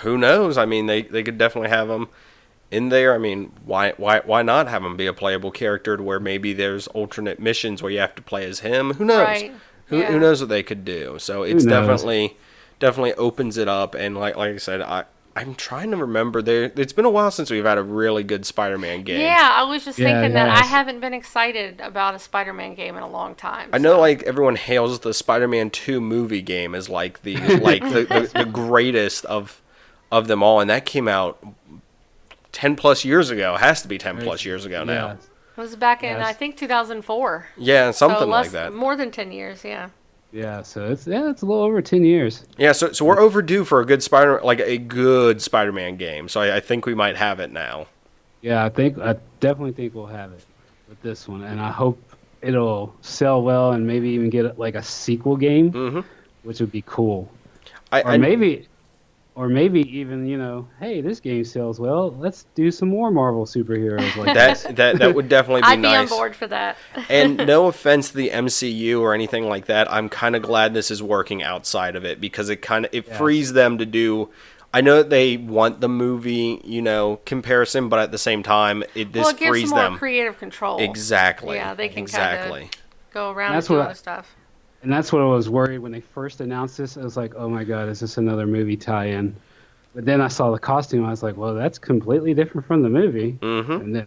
Who knows? I mean, they could definitely have him in there. I mean, why not have him be a playable character to where maybe there's alternate missions where you have to play as him? Who knows? Right. Who knows what they could do? So it's definitely opens it up. And like I said, I'm trying to remember. It's been a while since we've had a really good Spider-Man game. Yeah, I was just thinking that I haven't been excited about a Spider-Man game in a long time. I know, like everyone hails the Spider-Man 2 movie game as like the the greatest of them all, and that came out 10 plus years ago. It has to be 10 plus years ago now. It was back in I think 2004. Yeah, something like that. More than 10 years. Yeah. Yeah, so it's a little over 10 years. Yeah, so we're overdue for a good Spider-Man game. So I think we might have it now. Yeah, I definitely think we'll have it with this one, and I hope it'll sell well and maybe even get like a sequel game. which would be cool. I Or maybe even, hey, this game sells well. Let's do some more Marvel superheroes like that would definitely be I'd nice. be on board for that. And no offense to the MCU or anything like that, I'm kind of glad this is working outside of it because it frees them to do. I know that they want the movie, comparison, but at the same time, it gives frees them more creative control. Exactly. Yeah, they can kind of go around and do other stuff. And that's what I was worried when they first announced this. I was like, oh my God, is this another movie tie-in? But then I saw the costume. I was like, well, that's completely different from the movie. Mm-hmm. And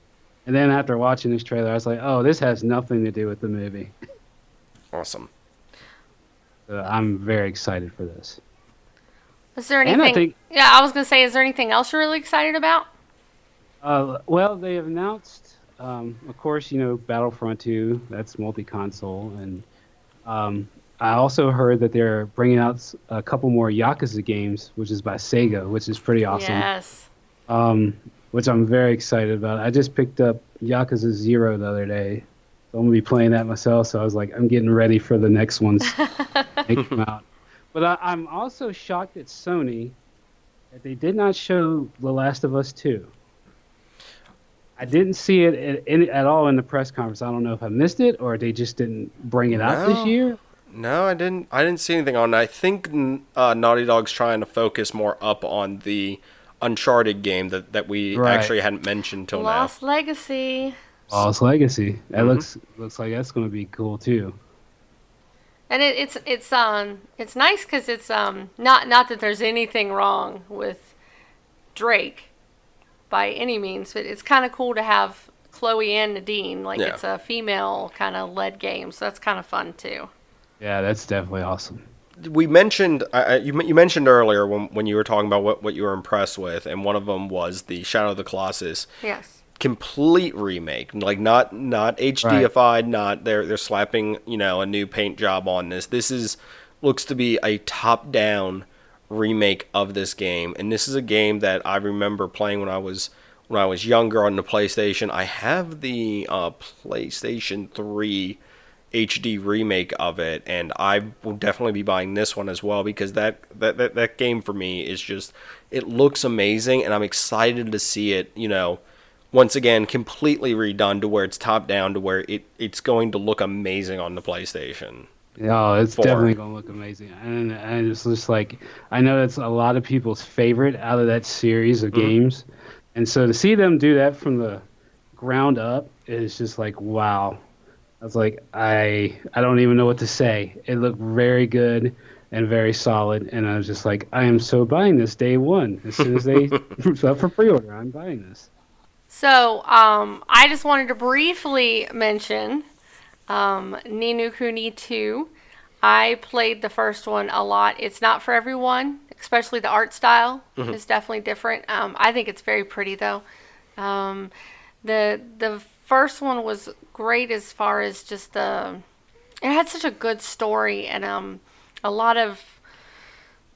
then after watching this trailer, I was like, oh, this has nothing to do with the movie. Awesome. So I'm very excited for this. Is there anything? I was going to say, is there anything else you're really excited about? Well, they have announced, of course, Battlefront 2. That's multi-console. And I also heard that they're bringing out a couple more Yakuza games, which is by Sega, which is pretty awesome. Yes. Which I'm very excited about. I just picked up Yakuza 0 the other day. So I'm going to be playing that myself. So I was like, I'm getting ready for the next ones to come out. But I'm also shocked at Sony that they did not show The Last of Us 2. I didn't see it at all in the press conference. I don't know if I missed it or they just didn't bring it out this year. No, I didn't see anything on it. I think Naughty Dog's trying to focus more up on the Uncharted game that we actually hadn't mentioned till now. Lost Legacy. Lost Legacy. That looks like that's going to be cool too. And it's nice because it's not that there's anything wrong with Drake by any means, but it's kind of cool to have Chloe and Nadine. It's a female kind of led game, so that's kind of fun too. Yeah, that's definitely awesome. We mentioned you mentioned earlier when you were talking about what you were impressed with, and one of them was the Shadow of the Colossus. Yes. Complete remake, like not HDified, not they're slapping a new paint job on this. This looks to be a top-down remake of this game, and this is a game that I remember playing when I was younger on the PlayStation. I have the PlayStation 3 HD remake of it, and I will definitely be buying this one as well because that game for me is just, it looks amazing, and I'm excited to see it, once again completely redone to where it's top down to where it's going to look amazing on the PlayStation. Oh, it's definitely going to look amazing. And it's just like, I know that's a lot of people's favorite out of that series of games. And so to see them do that from the ground up is just like, wow. I was like, I don't even know what to say. It looked very good and very solid. And I was just like, I am so buying this day one. As soon as they up for pre-order, I'm buying this. So I just wanted to briefly mention Ni no Kuni 2. I played the first one a lot. It's not for everyone, especially the art style is definitely different. I think it's very pretty though. The first one was great as far as just it had such a good story and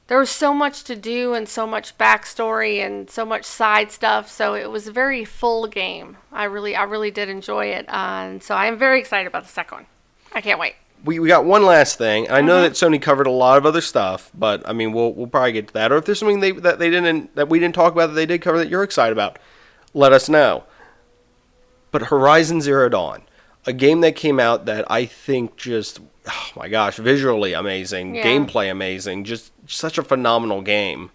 there was so much to do and so much backstory and so much side stuff. So it was a very full game. I really did enjoy it. And so I am very excited about the second one. I can't wait. We got one last thing. I know that Sony covered a lot of other stuff, but I mean we'll probably get to that. Or if there's something that we didn't talk about that they did cover that you're excited about, let us know. But Horizon Zero Dawn, a game that came out that I think just, oh my gosh, visually amazing, gameplay amazing, just such a phenomenal game,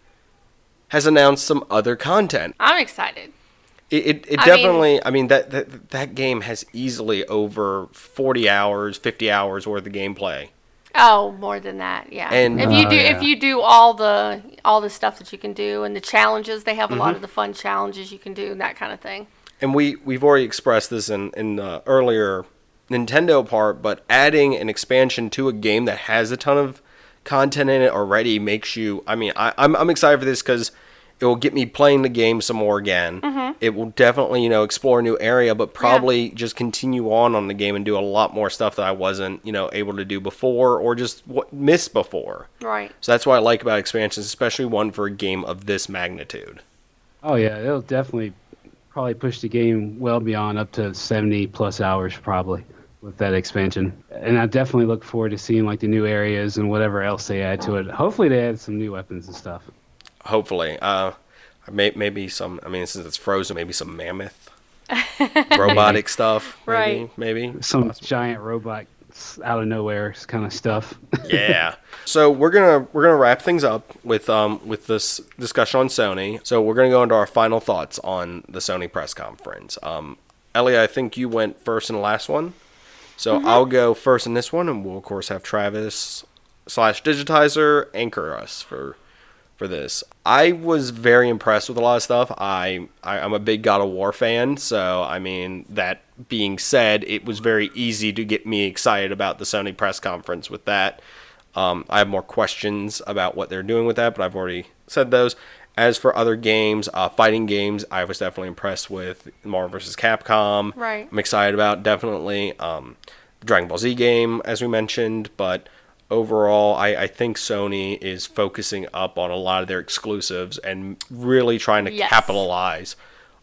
has announced some other content. I'm excited. It definitely, that game has easily over 40 hours, 50 hours worth of gameplay. Oh, more than that, yeah. And if you do all the stuff that you can do and the challenges, they have a lot of the fun challenges you can do and that kind of thing. And we've already expressed this in the earlier Nintendo part, but adding an expansion to a game that has a ton of content in it already makes you, I'm excited for this because it will get me playing the game some more again. It will definitely, explore a new area, but probably just continue on the game and do a lot more stuff that I wasn't, able to do before or just missed before. Right. So that's what I like about expansions, especially one for a game of this magnitude. Oh yeah, it'll definitely probably push the game well beyond up to 70 plus hours probably. with that expansion. And I definitely look forward to seeing like the new areas and whatever else they add to it. Hopefully they add some new weapons and stuff. Hopefully. Maybe some, I mean, since it's frozen, maybe some mammoth robotic stuff. Maybe. Some giant robot out of nowhere kind of stuff. Yeah. So we're gonna wrap things up with this discussion on Sony. So we're gonna go into our final thoughts on the Sony press conference. Ellie, I think you went first in the last one. So I'll go first in this one, and we'll of course have Travis / Digitizer anchor us for this. I was very impressed with a lot of stuff. I'm a big God of War fan, so I mean, that being said, it was very easy to get me excited about the Sony press conference with that. I have more questions about what they're doing with that, but I've already said those. As for other games, fighting games, I was definitely impressed with Marvel vs. Capcom. Right. I'm excited about, definitely. Dragon Ball Z game, as we mentioned, but overall, I think Sony is focusing up on a lot of their exclusives and really trying to capitalize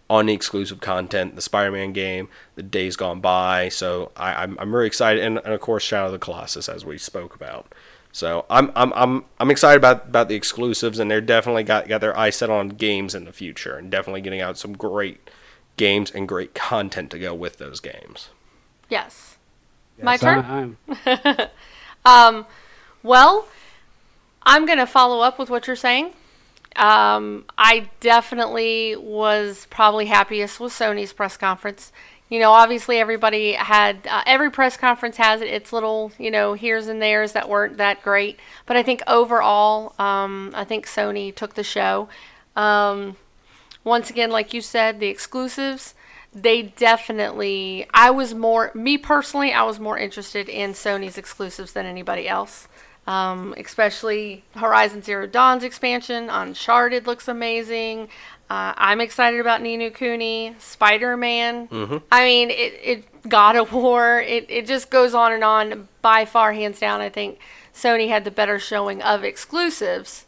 on the exclusive content, the Spider-Man game, the Days Gone By. So I'm really excited, and of course, Shadow of the Colossus, as we spoke about. So I'm excited about the exclusives, and they're definitely got their eyes set on games in the future, and definitely getting out some great games and great content to go with those games. Yes. My turn. Well, I'm going to follow up with what you're saying. I definitely was probably happiest with Sony's press conference. You know, obviously everybody had, every press conference has its little, here's and there's that weren't that great. But I think overall, I think Sony took the show. Once again, like you said, the exclusives, they definitely, I was more interested in Sony's exclusives than anybody else. Especially Horizon Zero Dawn's expansion. Uncharted looks amazing. I'm excited about Ni no Kuni, Spider-Man. I mean, God of War. It just goes on and on. By far, hands down, I think Sony had the better showing of exclusives.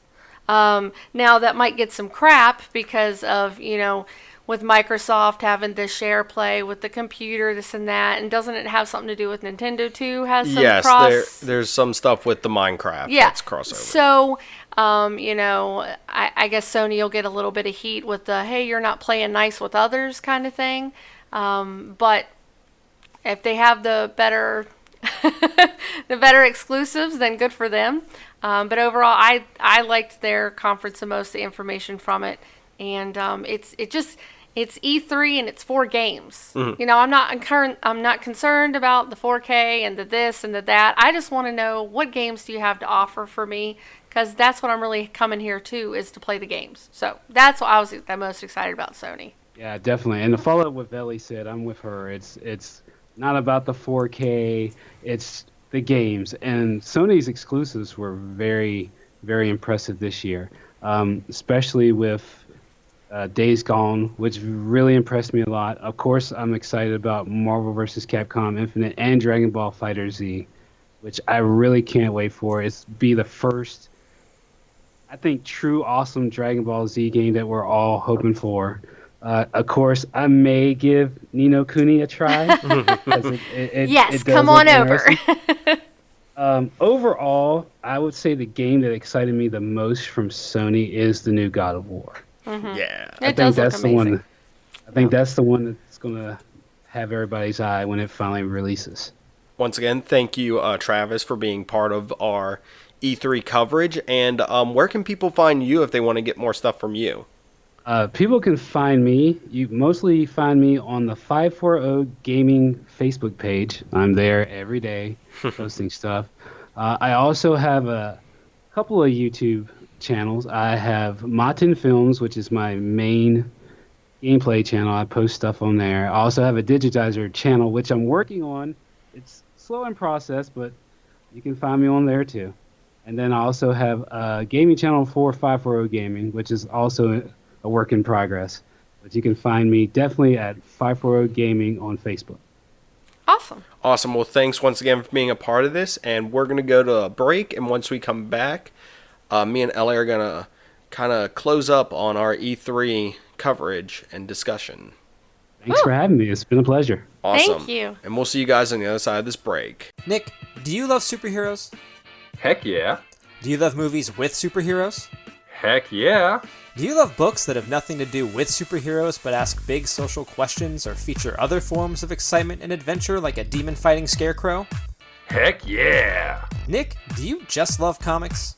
Now that might get some crap because of, with Microsoft having the share play with the computer, this and that, and doesn't it have something to do with Nintendo too? Has some yes, there's some stuff with the Minecraft that's crossover. So, I guess Sony will get a little bit of heat with the, hey, you're not playing nice with others kind of thing. But if they have the better exclusives, then good for them. But overall, I liked their conference the most, the information from it, and it's E3 and it's 4 games. I'm not concerned about the 4K and the this and the that. I just want to know, what games do you have to offer for me? Because that's what I'm really coming here to, is to play the games. So that's what I was the most excited about Sony. Yeah, definitely. And to follow up what Ellie said, I'm with her. It's not about the 4K. It's the games. And Sony's exclusives were very, very impressive this year, especially with Days Gone, which really impressed me a lot. Of course, I'm excited about Marvel vs. Capcom Infinite and Dragon Ball FighterZ, which I really can't wait for. It's be the first, I think, true awesome Dragon Ball Z game that we're all hoping for. Of course, I may give Ni no Kuni a try. Yes, come on over. Overall, I would say the game that excited me the most from Sony is the new God of War. Yeah, I think that's the one. I think that's the one that's going to have everybody's eye when it finally releases. Once again, thank you, Travis, for being part of our E3 coverage. And where can people find you if they want to get more stuff from you? People can find me. You mostly find me on the 540 Gaming Facebook page. I'm there every day posting stuff. I also have a couple of YouTube channels. I have Matin Films, which is my main gameplay channel. I post stuff on there. I also have a Digitizer channel, which I'm working on. It's slow in process, but you can find me on there too. And then I also have a gaming channel for 540 Gaming, which is also a work in progress. But you can find me definitely at 540 Gaming on Facebook. Awesome. Well, thanks once again for being a part of this. And we're going to go to a break. And once we come back, me and Ellie are going to kind of close up on our E3 coverage and discussion. Thanks for having me. It's been a pleasure. Awesome. Thank you. And we'll see you guys on the other side of this break. Nick, do you love superheroes? Heck yeah. Do you love movies with superheroes? Heck yeah. Do you love books that have nothing to do with superheroes but ask big social questions or feature other forms of excitement and adventure like a demon-fighting scarecrow? Heck yeah. Nick, do you just love comics?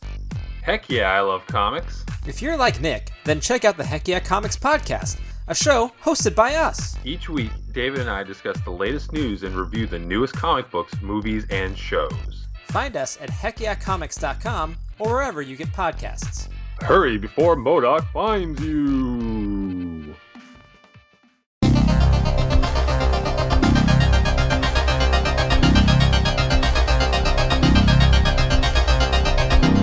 Heck yeah, I love comics. If you're like Nick, then check out the Heck Yeah Comics podcast, a show hosted by us. Each week, David and I discuss the latest news and review the newest comic books, movies, and shows. Find us at heckyeahcomics.com or wherever you get podcasts. Hurry before MODOK finds you!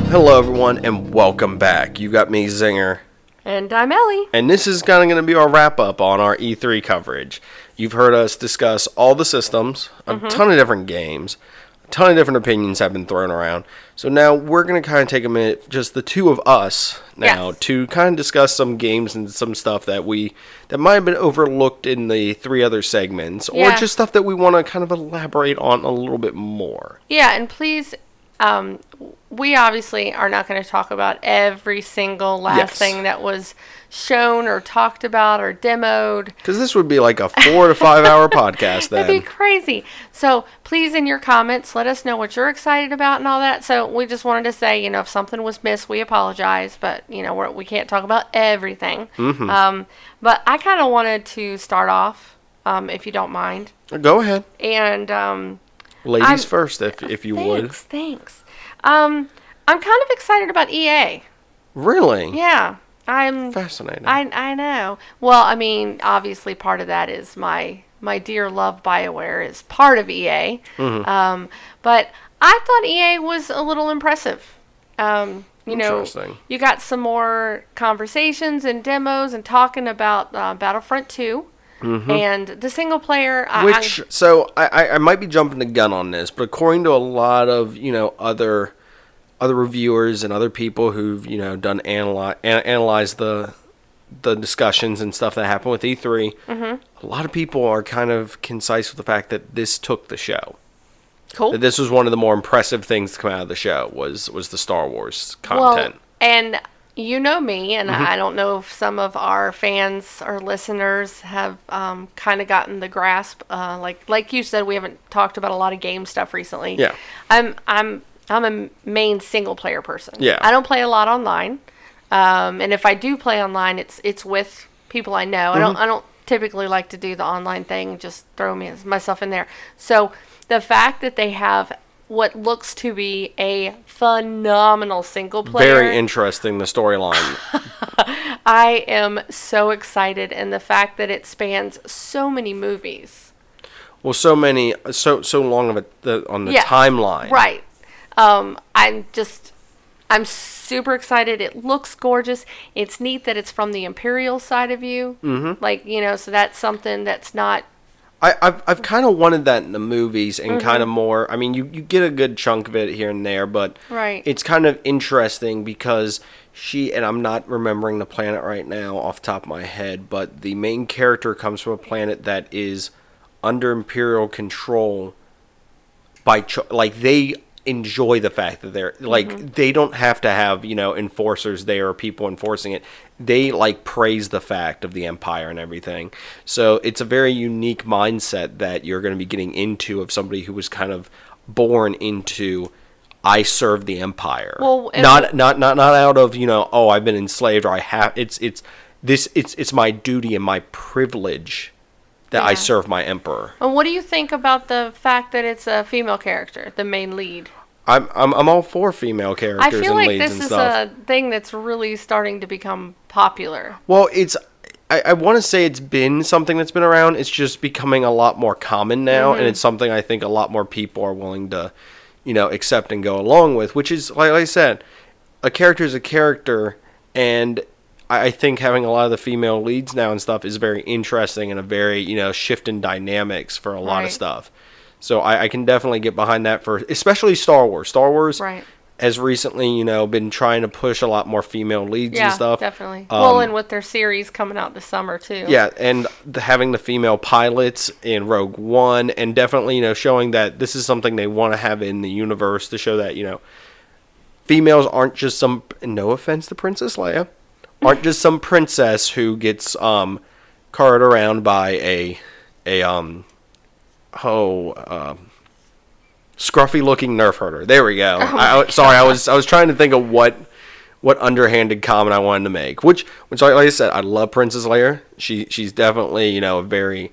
Hello, everyone, and welcome back. You got me, Zenger. And I'm Ellie. And this is kind of going to be our wrap-up on our E3 coverage. You've heard us discuss all the systems, a ton of different games, a ton of different opinions have been thrown around. So now we're going to kind of take a minute, just the two of us now, to kind of discuss some games and some stuff that might have been overlooked in the three other segments, or just stuff that we want to kind of elaborate on a little bit more. Yeah, and please, we obviously are not going to talk about every single last thing that was shown or talked about or demoed. Because this would be like a 4 to 5 hour podcast then. That'd be crazy. So please, in your comments, let us know what you're excited about and all that. So we just wanted to say, if something was missed, we apologize. But, we can't talk about everything. But I kind of wanted to start off, if you don't mind. Go ahead. And ladies first, if you would. Thanks. I'm kind of excited about EA. Really? Yeah. I'm fascinated. I know. Well, I mean, obviously part of that is my dear love BioWare is part of EA. But I thought EA was a little impressive. Interesting. You got some more conversations and demos and talking about Battlefront 2. And the single player... I might be jumping the gun on this, but according to a lot of, other reviewers and other people who've, done analyze the discussions and stuff that happened with E3, a lot of people are kind of concise with the fact that this took the show. Cool. That this was one of the more impressive things to come out of the show was the Star Wars content. Well, and... You know me, and I don't know if some of our fans or listeners have kind of gotten the grasp. Like you said, we haven't talked about a lot of game stuff recently. Yeah, I'm a main single player person. Yeah, I don't play a lot online, and if I do play online, it's with people I know. I don't typically like to do the online thing and just throw myself in there. So the fact that they have what looks to be a phenomenal single player. Very interesting, the storyline. I am so excited, and the fact that it spans so many movies. Well, so long of it on the timeline. Right. I'm super excited. It looks gorgeous. It's neat that it's from the Imperial side of you. So that's something that's not... I've kind of wanted that in the movies and kind of more. I mean, you get a good chunk of it here and there, but it's kind of interesting because and I'm not remembering the planet right now off the top of my head, but the main character comes from a planet that is under Imperial control they enjoy the fact that they're they don't have to have enforcers there or people enforcing it. They praise the fact of the Empire and everything. So it's a very unique mindset that you're going to be getting into of somebody who was kind of born into I serve the Empire. Well, not out of I've been enslaved or I have it's my duty and my privilege that I serve my emperor. And what do you think about the fact that it's a female character, the main lead? I'm all for female characters and leads and stuff. I feel like this is a thing that's really starting to become popular. Well, I want to say it's been something that's been around. It's just becoming a lot more common now, and it's something I think a lot more people are willing to, accept and go along with, which is, like I said, a character is a character, and I think having a lot of the female leads now and stuff is very interesting and a very, shift in dynamics for a lot of stuff. So I can definitely get behind that for, especially Star Wars. Star Wars, has recently, been trying to push a lot more female leads and stuff. Yeah, definitely. Well, and with their series coming out this summer, too. Yeah, and having the female pilots in Rogue One, and definitely, showing that this is something they want to have in the universe to show that, females aren't just some, no offense to Princess Leia, aren't just some princess who gets carted around by a scruffy looking nerf herder. There we go. I was trying to think of what underhanded comment I wanted to make. Which like I said, I love Princess Leia. She's definitely, a very,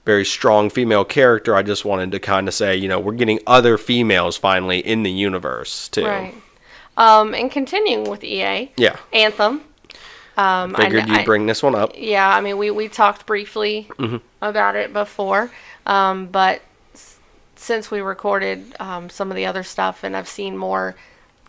very strong female character. I just wanted to kind of say, we're getting other females finally in the universe too. Right. And continuing with EA. Yeah. Anthem. Figured you'd bring this one up. Yeah, I mean, we talked briefly about it before, but since we recorded some of the other stuff, and I've seen more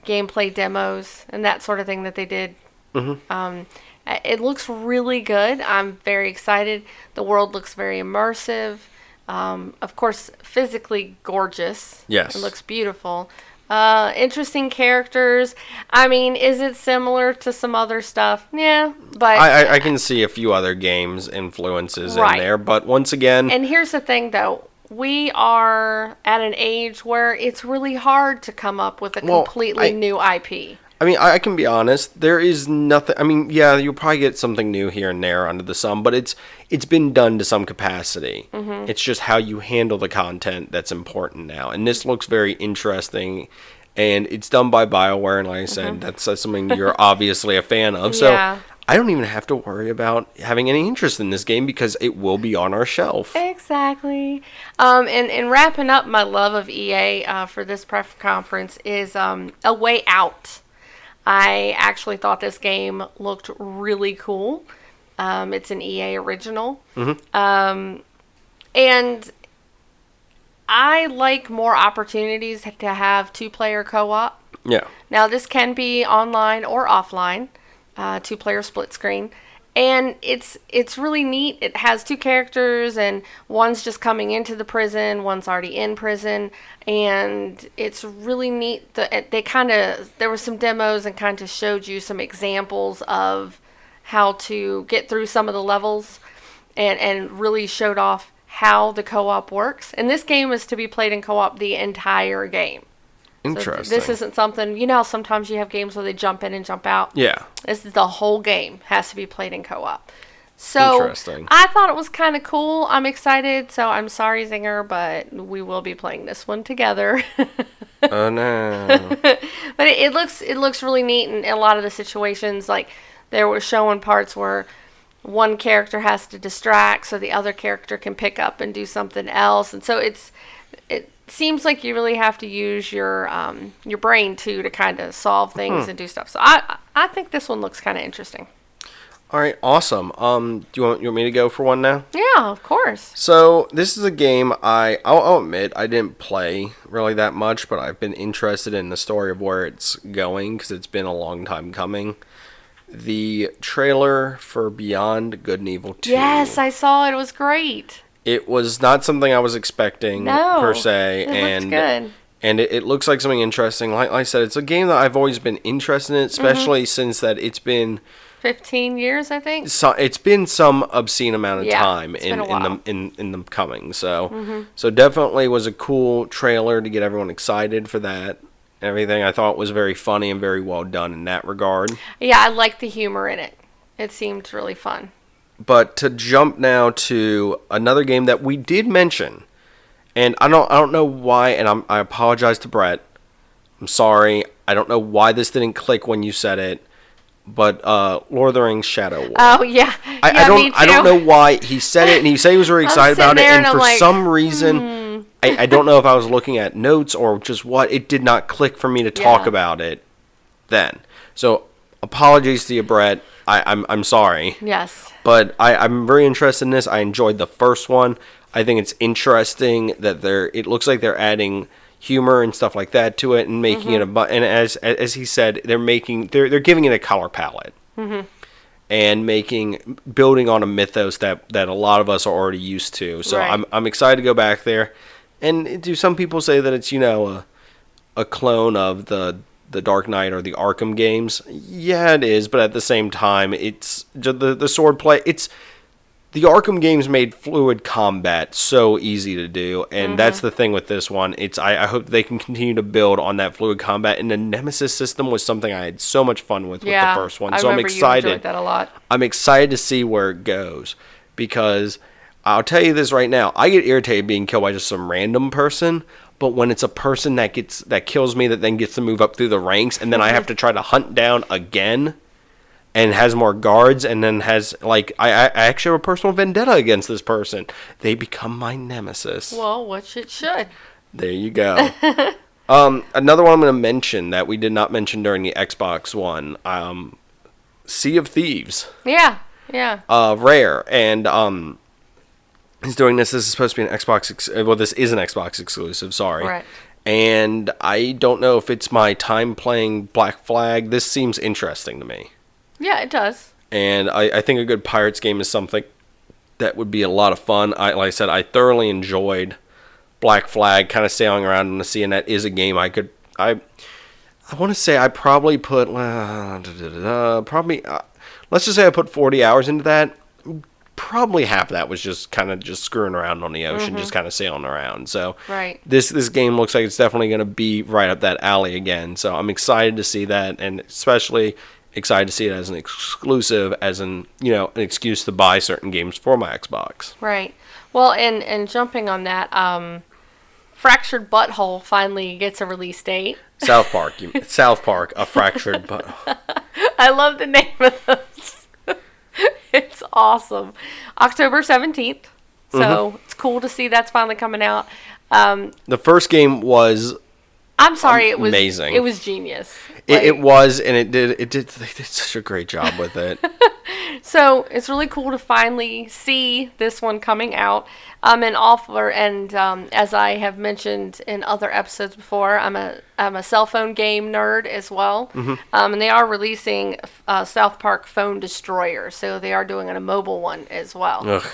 gameplay demos and that sort of thing that they did, it looks really good. I'm very excited. The world looks very immersive. Of course, physically gorgeous. Yes. It looks beautiful. Interesting characters. I mean, is it similar to some other stuff? Yeah, but I can see a few other games influences in there, but once again... And here's the thing, though. We are at an age where it's really hard to come up with a completely new IP. I mean, I can be honest. There is nothing... I mean, yeah, you'll probably get something new here and there under the sun, but it's been done to some capacity. It's just how you handle the content that's important now. And this looks very interesting, and it's done by BioWare, and like I said, that's something you're obviously a fan of. So I don't even have to worry about having any interest in this game because it will be on our shelf. Exactly. And wrapping up my love of EA for this press conference is A Way Out. I actually thought this game looked really cool. It's an EA original. And I like more opportunities to have two-player co-op. Yeah. Now, this can be online or offline, two-player split screen. And it's really neat. It has two characters, and one's just coming into the prison, one's already in prison, and it's really neat. There were some demos and kind of showed you some examples of how to get through some of the levels, and really showed off how the co-op works. And this game is to be played in co-op the entire game. Interesting. So this isn't something, how sometimes you have games where they jump in and jump out? Yeah. This is the whole game has to be played in co-op. So interesting. I thought it was kind of cool. I'm excited. So I'm sorry, Zenger, but we will be playing this one together. Oh no. But it looks really neat, and a lot of the situations, like they were showing parts where one character has to distract so the other character can pick up and do something else. And so it seems like you really have to use your brain too to kind of solve things and do stuff. So I think this one looks kind of interesting. All right, awesome. Do you want me to go for one now? Yeah, of course. So this is a game I'll admit I didn't play really that much, but I've been interested in the story of where it's going because it's been a long time coming. The trailer for Beyond Good and Evil 2. Yes, I saw it. It was great. It was not something I was expecting per se, looks good. And it looks like something interesting. Like I said, it's a game that I've always been interested in, especially since that it's been 15 years, I think. So it's been some obscene amount of time in the coming. So so definitely was a cool trailer to get everyone excited for that. Everything I thought was very funny and very well done in that regard. Yeah, I liked the humor in it. It seemed really fun. But to jump now to another game that we did mention, and I don't know why, and I apologize to Brett. I'm sorry. I don't know why this didn't click when you said it, but Lord of the Rings Shadow War. Oh yeah, I don't know why he said it, and he said he was very excited about it, and for some reason, I don't know if I was looking at notes or just what, it did not click for me to talk about it then. So apologies to you, Brett. I'm sorry. Yes. But I'm very interested in this. I enjoyed the first one. I think it's interesting that it looks like they're adding humor and stuff like that to it and making it and as he said, they're giving it a color palette. And building on a mythos that a lot of us are already used to. So I'm excited to go back there. And do some people say that it's, a clone of the the Dark Knight or the Arkham games. Yeah, it is, but at the same time, it's the sword play. It's the Arkham games made fluid combat so easy to do, and that's the thing with this one. I hope they can continue to build on that fluid combat, and the Nemesis system was something I had so much fun with the first one. So I'm excited. You enjoyed that a lot. I'm excited to see where it goes, because I'll tell you this right now, I get irritated being killed by just some random person, but when it's a person that kills me that then gets to move up through the ranks, and then I have to try to hunt down again, and has more guards, and then has, like, I actually have a personal vendetta against this person. They become my nemesis. Well, which it should. There you go. Another one I'm going to mention that we did not mention during the Xbox One, Sea of Thieves. Yeah. Rare, and he's doing this. This is supposed to be an Xbox. Well, this is an Xbox exclusive. Sorry. Right. And I don't know if it's my time playing Black Flag. This seems interesting to me. Yeah, it does. And I think a good Pirates game is something that would be a lot of fun. Like I said, I thoroughly enjoyed Black Flag, kind of sailing around in the sea, and that is a game I want to say I probably put, let's just say I put 40 hours into that. Probably half of that was just kind of just screwing around on the ocean, just kind of sailing around. So this game looks like it's definitely going to be right up that alley again. So I'm excited to see that, and especially excited to see it as an exclusive, as an excuse to buy certain games for my Xbox. Right. Well, and jumping on that, Fractured Butthole finally gets a release date. South Park, A Fractured Butthole. I love the name of this. It's awesome. October 17th. So it's cool to see that's finally coming out. The first game was I'm sorry, it was amazing. It was genius. It was, and they did such a great job with it. So it's really cool to finally see this one coming out. And as I have mentioned in other episodes before, I'm a cell phone game nerd as well. And they are releasing South Park Phone Destroyer, so they are doing a mobile one as well. Ugh.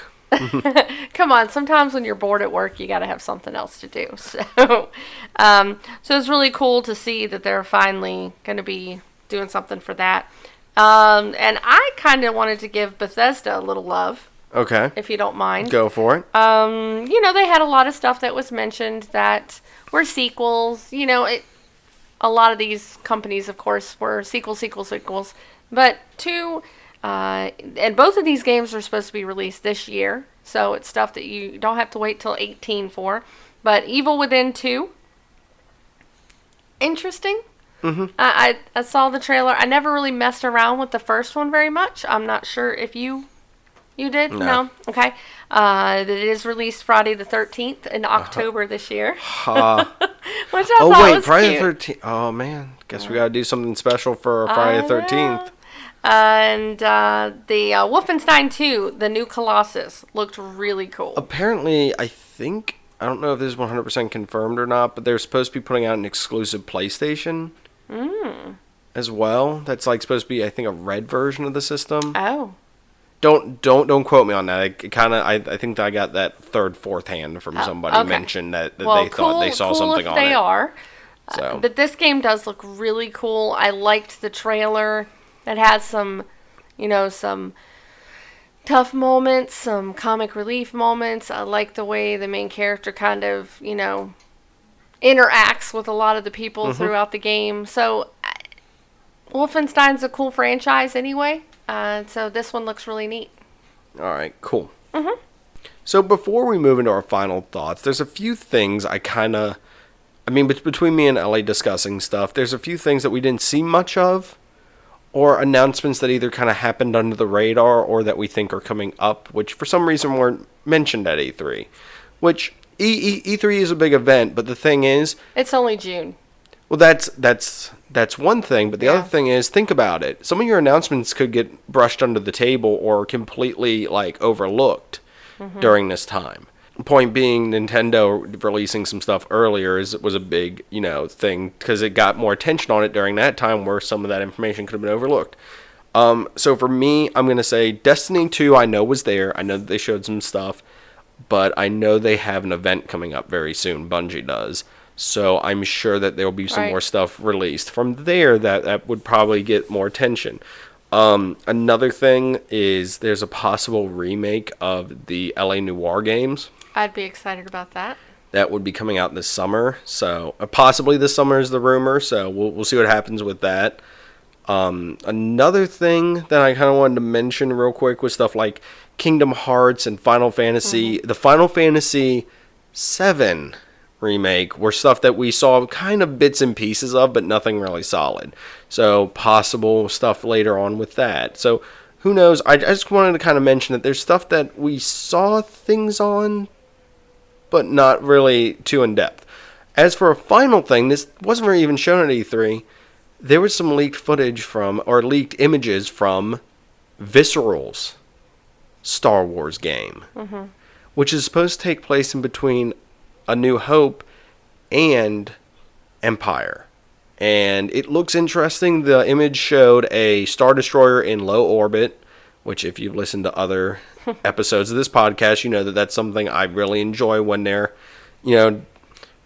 Come on, sometimes when you're bored at work, you got to have something else to do. So it's really cool to see that they're finally going to be doing something for that. And I kind of wanted to give Bethesda a little love. Okay. If you don't mind. Go for it. They had a lot of stuff that was mentioned that were sequels. A lot of these companies, of course, were sequels. But and both of these games are supposed to be released this year. So it's stuff that you don't have to wait till 18 for. But Evil Within 2. Interesting. I saw the trailer. I never really messed around with the first one very much. I'm not sure if you did? No? Okay. It is released Friday the 13th in October this year. Which I thought was Friday cute. the 13th. Oh, man. Guess we got to do something special for Friday the 13th. And the Wolfenstein 2, the new Colossus, looked really cool. Apparently, I don't know if this is 100% confirmed or not, but they're supposed to be putting out an exclusive PlayStation as well. That's supposed to be, I think, a red version of the system. Oh. Don't quote me on that. I think that I got that fourth hand from somebody mentioned that they thought they saw something on it. They are. So. But this game does look really cool. I liked the trailer. It has some tough moments, some comic relief moments. I like the way the main character kind of, interacts with a lot of the people throughout the game. So Wolfenstein's a cool franchise anyway. So this one looks really neat. All right, cool. So before we move into our final thoughts, there's a few things between me and Ellie discussing stuff, there's a few things that we didn't see much of, or announcements that either kind of happened under the radar or that we think are coming up, which for some reason weren't mentioned at E3. Which, E3 is a big event, but the thing is... It's only June. Well, that's one thing, but the other thing is, think about it. Some of your announcements could get brushed under the table or completely, overlooked during this time. Point being, Nintendo releasing some stuff earlier was a big, thing, because it got more attention on it during that time where some of that information could have been overlooked. So for me, I'm going to say Destiny 2 I know was there. I know that they showed some stuff, but I know they have an event coming up very soon. Bungie does. So I'm sure that there will be some more stuff released from there that would probably get more attention. Another thing is there's a possible remake of the LA Noire games. I'd be excited about that. That would be coming out this summer. So possibly this summer is the rumor. So we'll see what happens with that. Another thing that I kind of wanted to mention real quick was stuff like Kingdom Hearts and Final Fantasy. The Final Fantasy VII remake were stuff that we saw kind of bits and pieces of, but nothing really solid. So possible stuff later on with that. So who knows? I just wanted to kind of mention that there's stuff that we saw things on, but not really too in depth. As for a final thing, this wasn't really even shown at E3. There was some leaked footage leaked images from Visceral's Star Wars game, which is supposed to take place in between A New Hope and Empire. And it looks interesting. The image showed a Star Destroyer in low orbit, which if you've listened to other episodes of this podcast, you know that that's something I really enjoy when they're,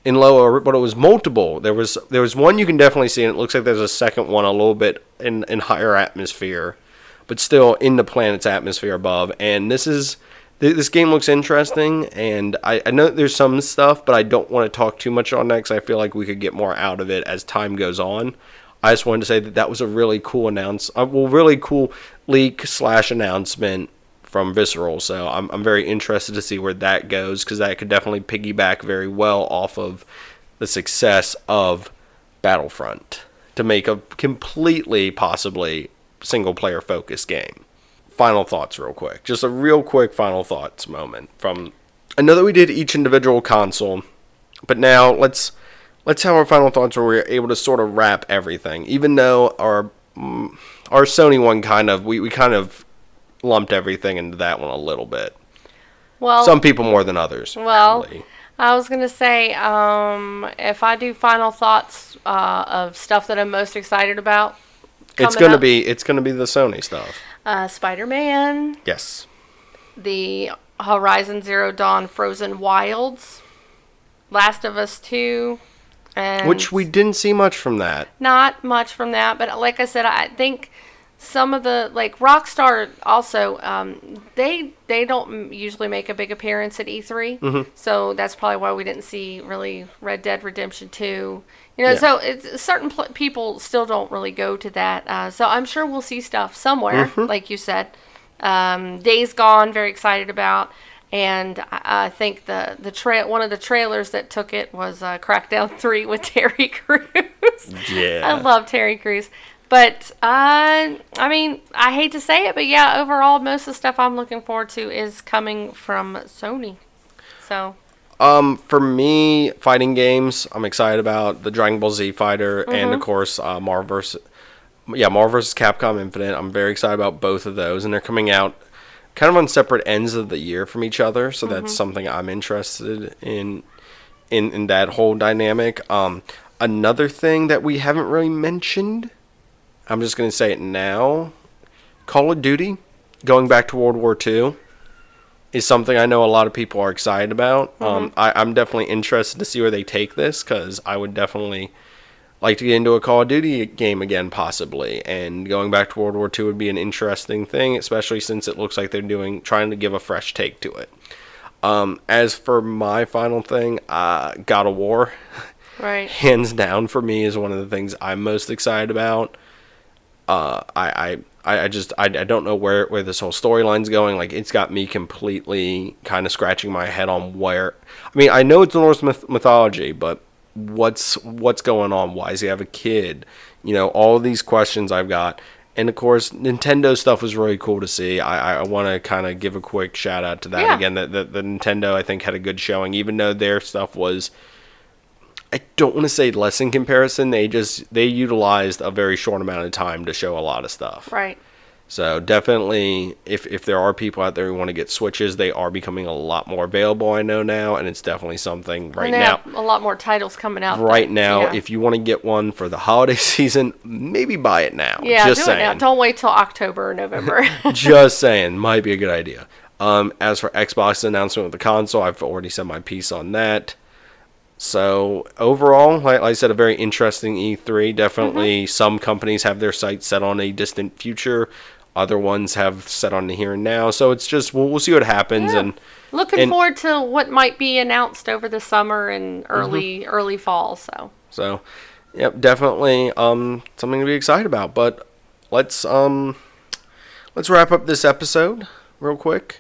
in low orbit, but it was multiple. There was one you can definitely see, and it looks like there's a second one a little bit in higher atmosphere, but still in the planet's atmosphere above. And this game looks interesting, and I know there's some stuff, but I don't want to talk too much on that because I feel like we could get more out of it as time goes on. I just wanted to say that was a really cool really cool leak/announcement from Visceral. So I'm very interested to see where that goes, because that could definitely piggyback very well off of the success of Battlefront to make a completely, possibly single-player focused game. Final thoughts real quick. Just a real quick final thoughts moment from... I know that we did each individual console, but now let's have our final thoughts where we're able to sort of wrap everything. Even though our Sony one we kind of lumped everything into that one a little bit. Well, some people more than others. Well, probably. I was gonna say, if I do final thoughts of stuff that I'm most excited about, it's gonna be the Sony stuff. Spider-Man. Yes. The Horizon Zero Dawn Frozen Wilds, Last of Us 2, and which we didn't see much from that. Not much from that, but like I said, I think some of the, like Rockstar also, they don't usually make a big appearance at E3, so that's probably why we didn't see really Red Dead Redemption 2. So it's certain people still don't really go to that. So I'm sure we'll see stuff somewhere, like you said. Days Gone, very excited about. And I think one of the trailers that took it was Crackdown 3 with Terry Crews. Yeah. I love Terry Crews. But, I hate to say it, but yeah, overall, most of the stuff I'm looking forward to is coming from Sony. So... for me, fighting games, I'm excited about the Dragon Ball Z Fighter and, of course, Marvel vs. Capcom Infinite. I'm very excited about both of those, and they're coming out kind of on separate ends of the year from each other, so that's something I'm interested in that whole dynamic. Another thing that we haven't really mentioned, I'm just going to say it now, Call of Duty, going back to World War II. Is something I know a lot of people are excited about. I'm definitely interested to see where they take this, because I would definitely like to get into a Call of Duty game again, possibly. And going back to World War II would be an interesting thing, especially since it looks like they're trying to give a fresh take to it. As for my final thing, God of War, right, hands down for me is one of the things I'm most excited about. I don't know where this whole storyline's going. Like, it's got me completely kind of scratching my head on where... I mean, I know it's Norse mythology, but what's going on? Why does he have a kid? All of these questions I've got. And, of course, Nintendo stuff was really cool to see. I want to kind of give a quick shout-out to that. Yeah. Again, the Nintendo, I think, had a good showing, even though their stuff was... I don't want to say less in comparison. They utilized a very short amount of time to show a lot of stuff. Right. So definitely, if there are people out there who want to get Switches, they are becoming a lot more available, I know now, and it's definitely something right now. Have a lot more titles coming out. Right now, if you want to get one for the holiday season, maybe buy it now. Yeah, just saying. It now. Don't wait till October or November. Just saying, might be a good idea. As for Xbox's announcement with the console, I've already said my piece on that. So overall, like I said, a very interesting E3. Definitely some companies have their sights set on a distant future. Other ones have set on the here and now. So it's just, we'll see what happens. Yeah. And looking forward to what might be announced over the summer and early fall. So, yep, definitely something to be excited about. But let's wrap up this episode real quick.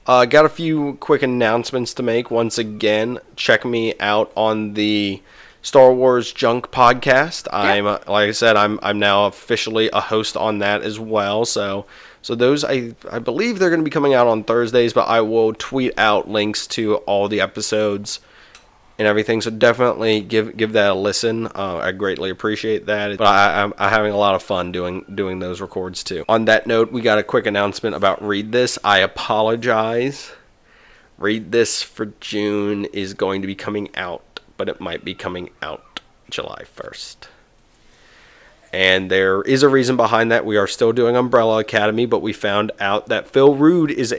Got a few quick announcements to make. Once again, check me out on the Star Wars Junk podcast. I'm like I said, I'm now officially a host on that as well. So those I believe they're going to be coming out on Thursdays, but I will tweet out links to all the episodes and everything. So definitely give that a listen. I greatly appreciate that. But I'm having a lot of fun doing those records too. On that note, we got a quick announcement about Read This. I apologize. Read This for June is going to be coming out, but it might be coming out July 1st. And there is a reason behind that. We are still doing Umbrella Academy, but we found out that Phil Rude is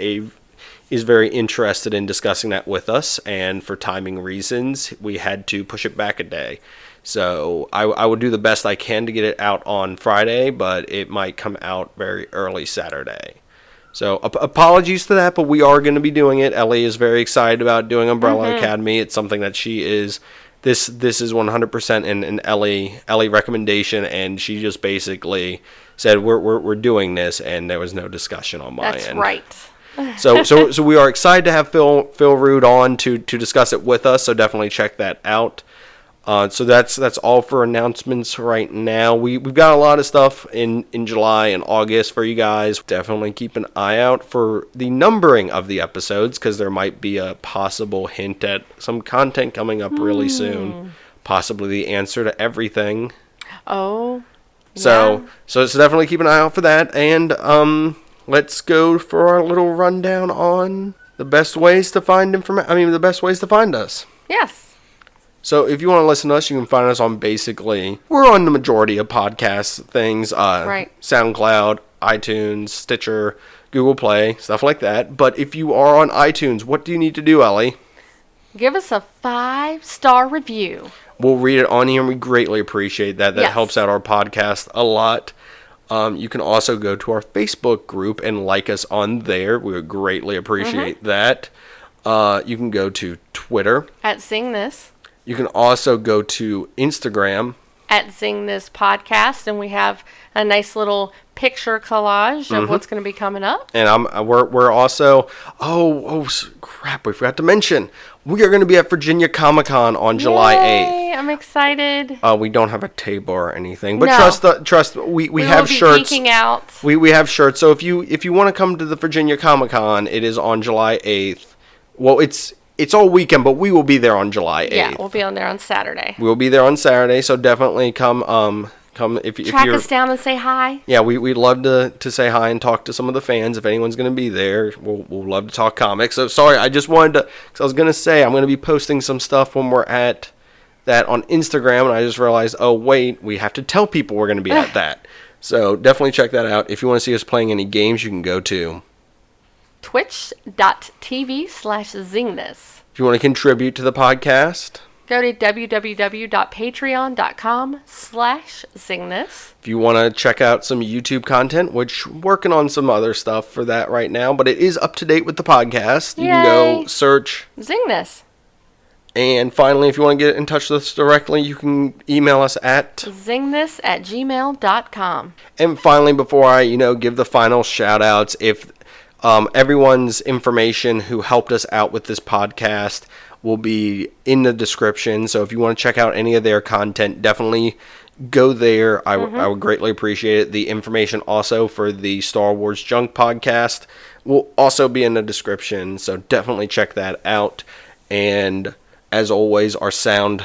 very interested in discussing that with us, and for timing reasons, we had to push it back a day. So I will do the best I can to get it out on Friday, but it might come out very early Saturday. So apologies to that, but we are going to be doing it. Ellie is very excited about doing Umbrella Academy. It's something that she is. This is 100% an Ellie recommendation, and she just basically said we're doing this, and there was no discussion on my end. That's right. So we are excited to have Phil Rude on to discuss it with us. So definitely check that out. So that's all for announcements right now. We've got a lot of stuff in July and August for you guys. Definitely keep an eye out for the numbering of the episodes, because there might be a possible hint at some content coming up really soon. Possibly the answer to everything. Oh. So definitely keep an eye out for that. And let's go for our little rundown on the best ways to find the best ways to find us. Yes. So if you want to listen to us, you can find us on we're on the majority of podcast things. Right. SoundCloud, iTunes, Stitcher, Google Play, stuff like that. But if you are on iTunes, what do you need to do, Ellie? Give us a 5-star review. We'll read it on here, and we greatly appreciate that. That helps out our podcast a lot. You can also go to our Facebook group and like us on there. We would greatly appreciate that. You can go to Twitter. At Sing This. You can also go to Instagram. At Sing This Podcast. And we have a nice little picture collage of what's going to be coming up. And we're also... Oh, crap. We forgot to mention. We are going to be at Virginia Comic-Con on July 8th. I'm excited. We don't have a table or anything, but no. trust. We have shirts. Geeking out. We have shirts. So if you want to come to the Virginia Comic-Con, it is on July 8th. Well, it's all weekend, but we will be there on July 8th. Yeah, we'll be on there on Saturday. We'll be there on Saturday, so definitely come if you're... Track us down and say hi. Yeah, we'd love to say hi and talk to some of the fans. If anyone's going to be there, we'll love to talk comics. So sorry, I just wanted to... Because I was going to say, I'm going to be posting some stuff when we're at that on Instagram, and I just realized, oh, wait, we have to tell people we're going to be at that. So definitely check that out. If you want to see us playing any games, you can go to... twitch.tv/zingthis. If you want to contribute to the podcast, go to www.patreon.com/zingthis. If you want to check out some YouTube content, which we're working on some other stuff for that right now, but it is up to date with the podcast. You can go search Zing This. And finally, if you want to get in touch with us directly, you can email us at zingthis@gmail.com. And finally, before I give the final shout outs, if everyone's information who helped us out with this podcast will be in the description. So if you want to check out any of their content, definitely go there. I would greatly appreciate it. The information also for the Star Wars Junk podcast will also be in the description. So definitely check that out. And as always, our sound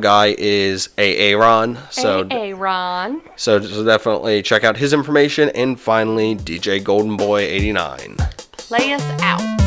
guy is Aaron. So definitely check out his information. And finally, DJ Golden Boy 89. Play us out.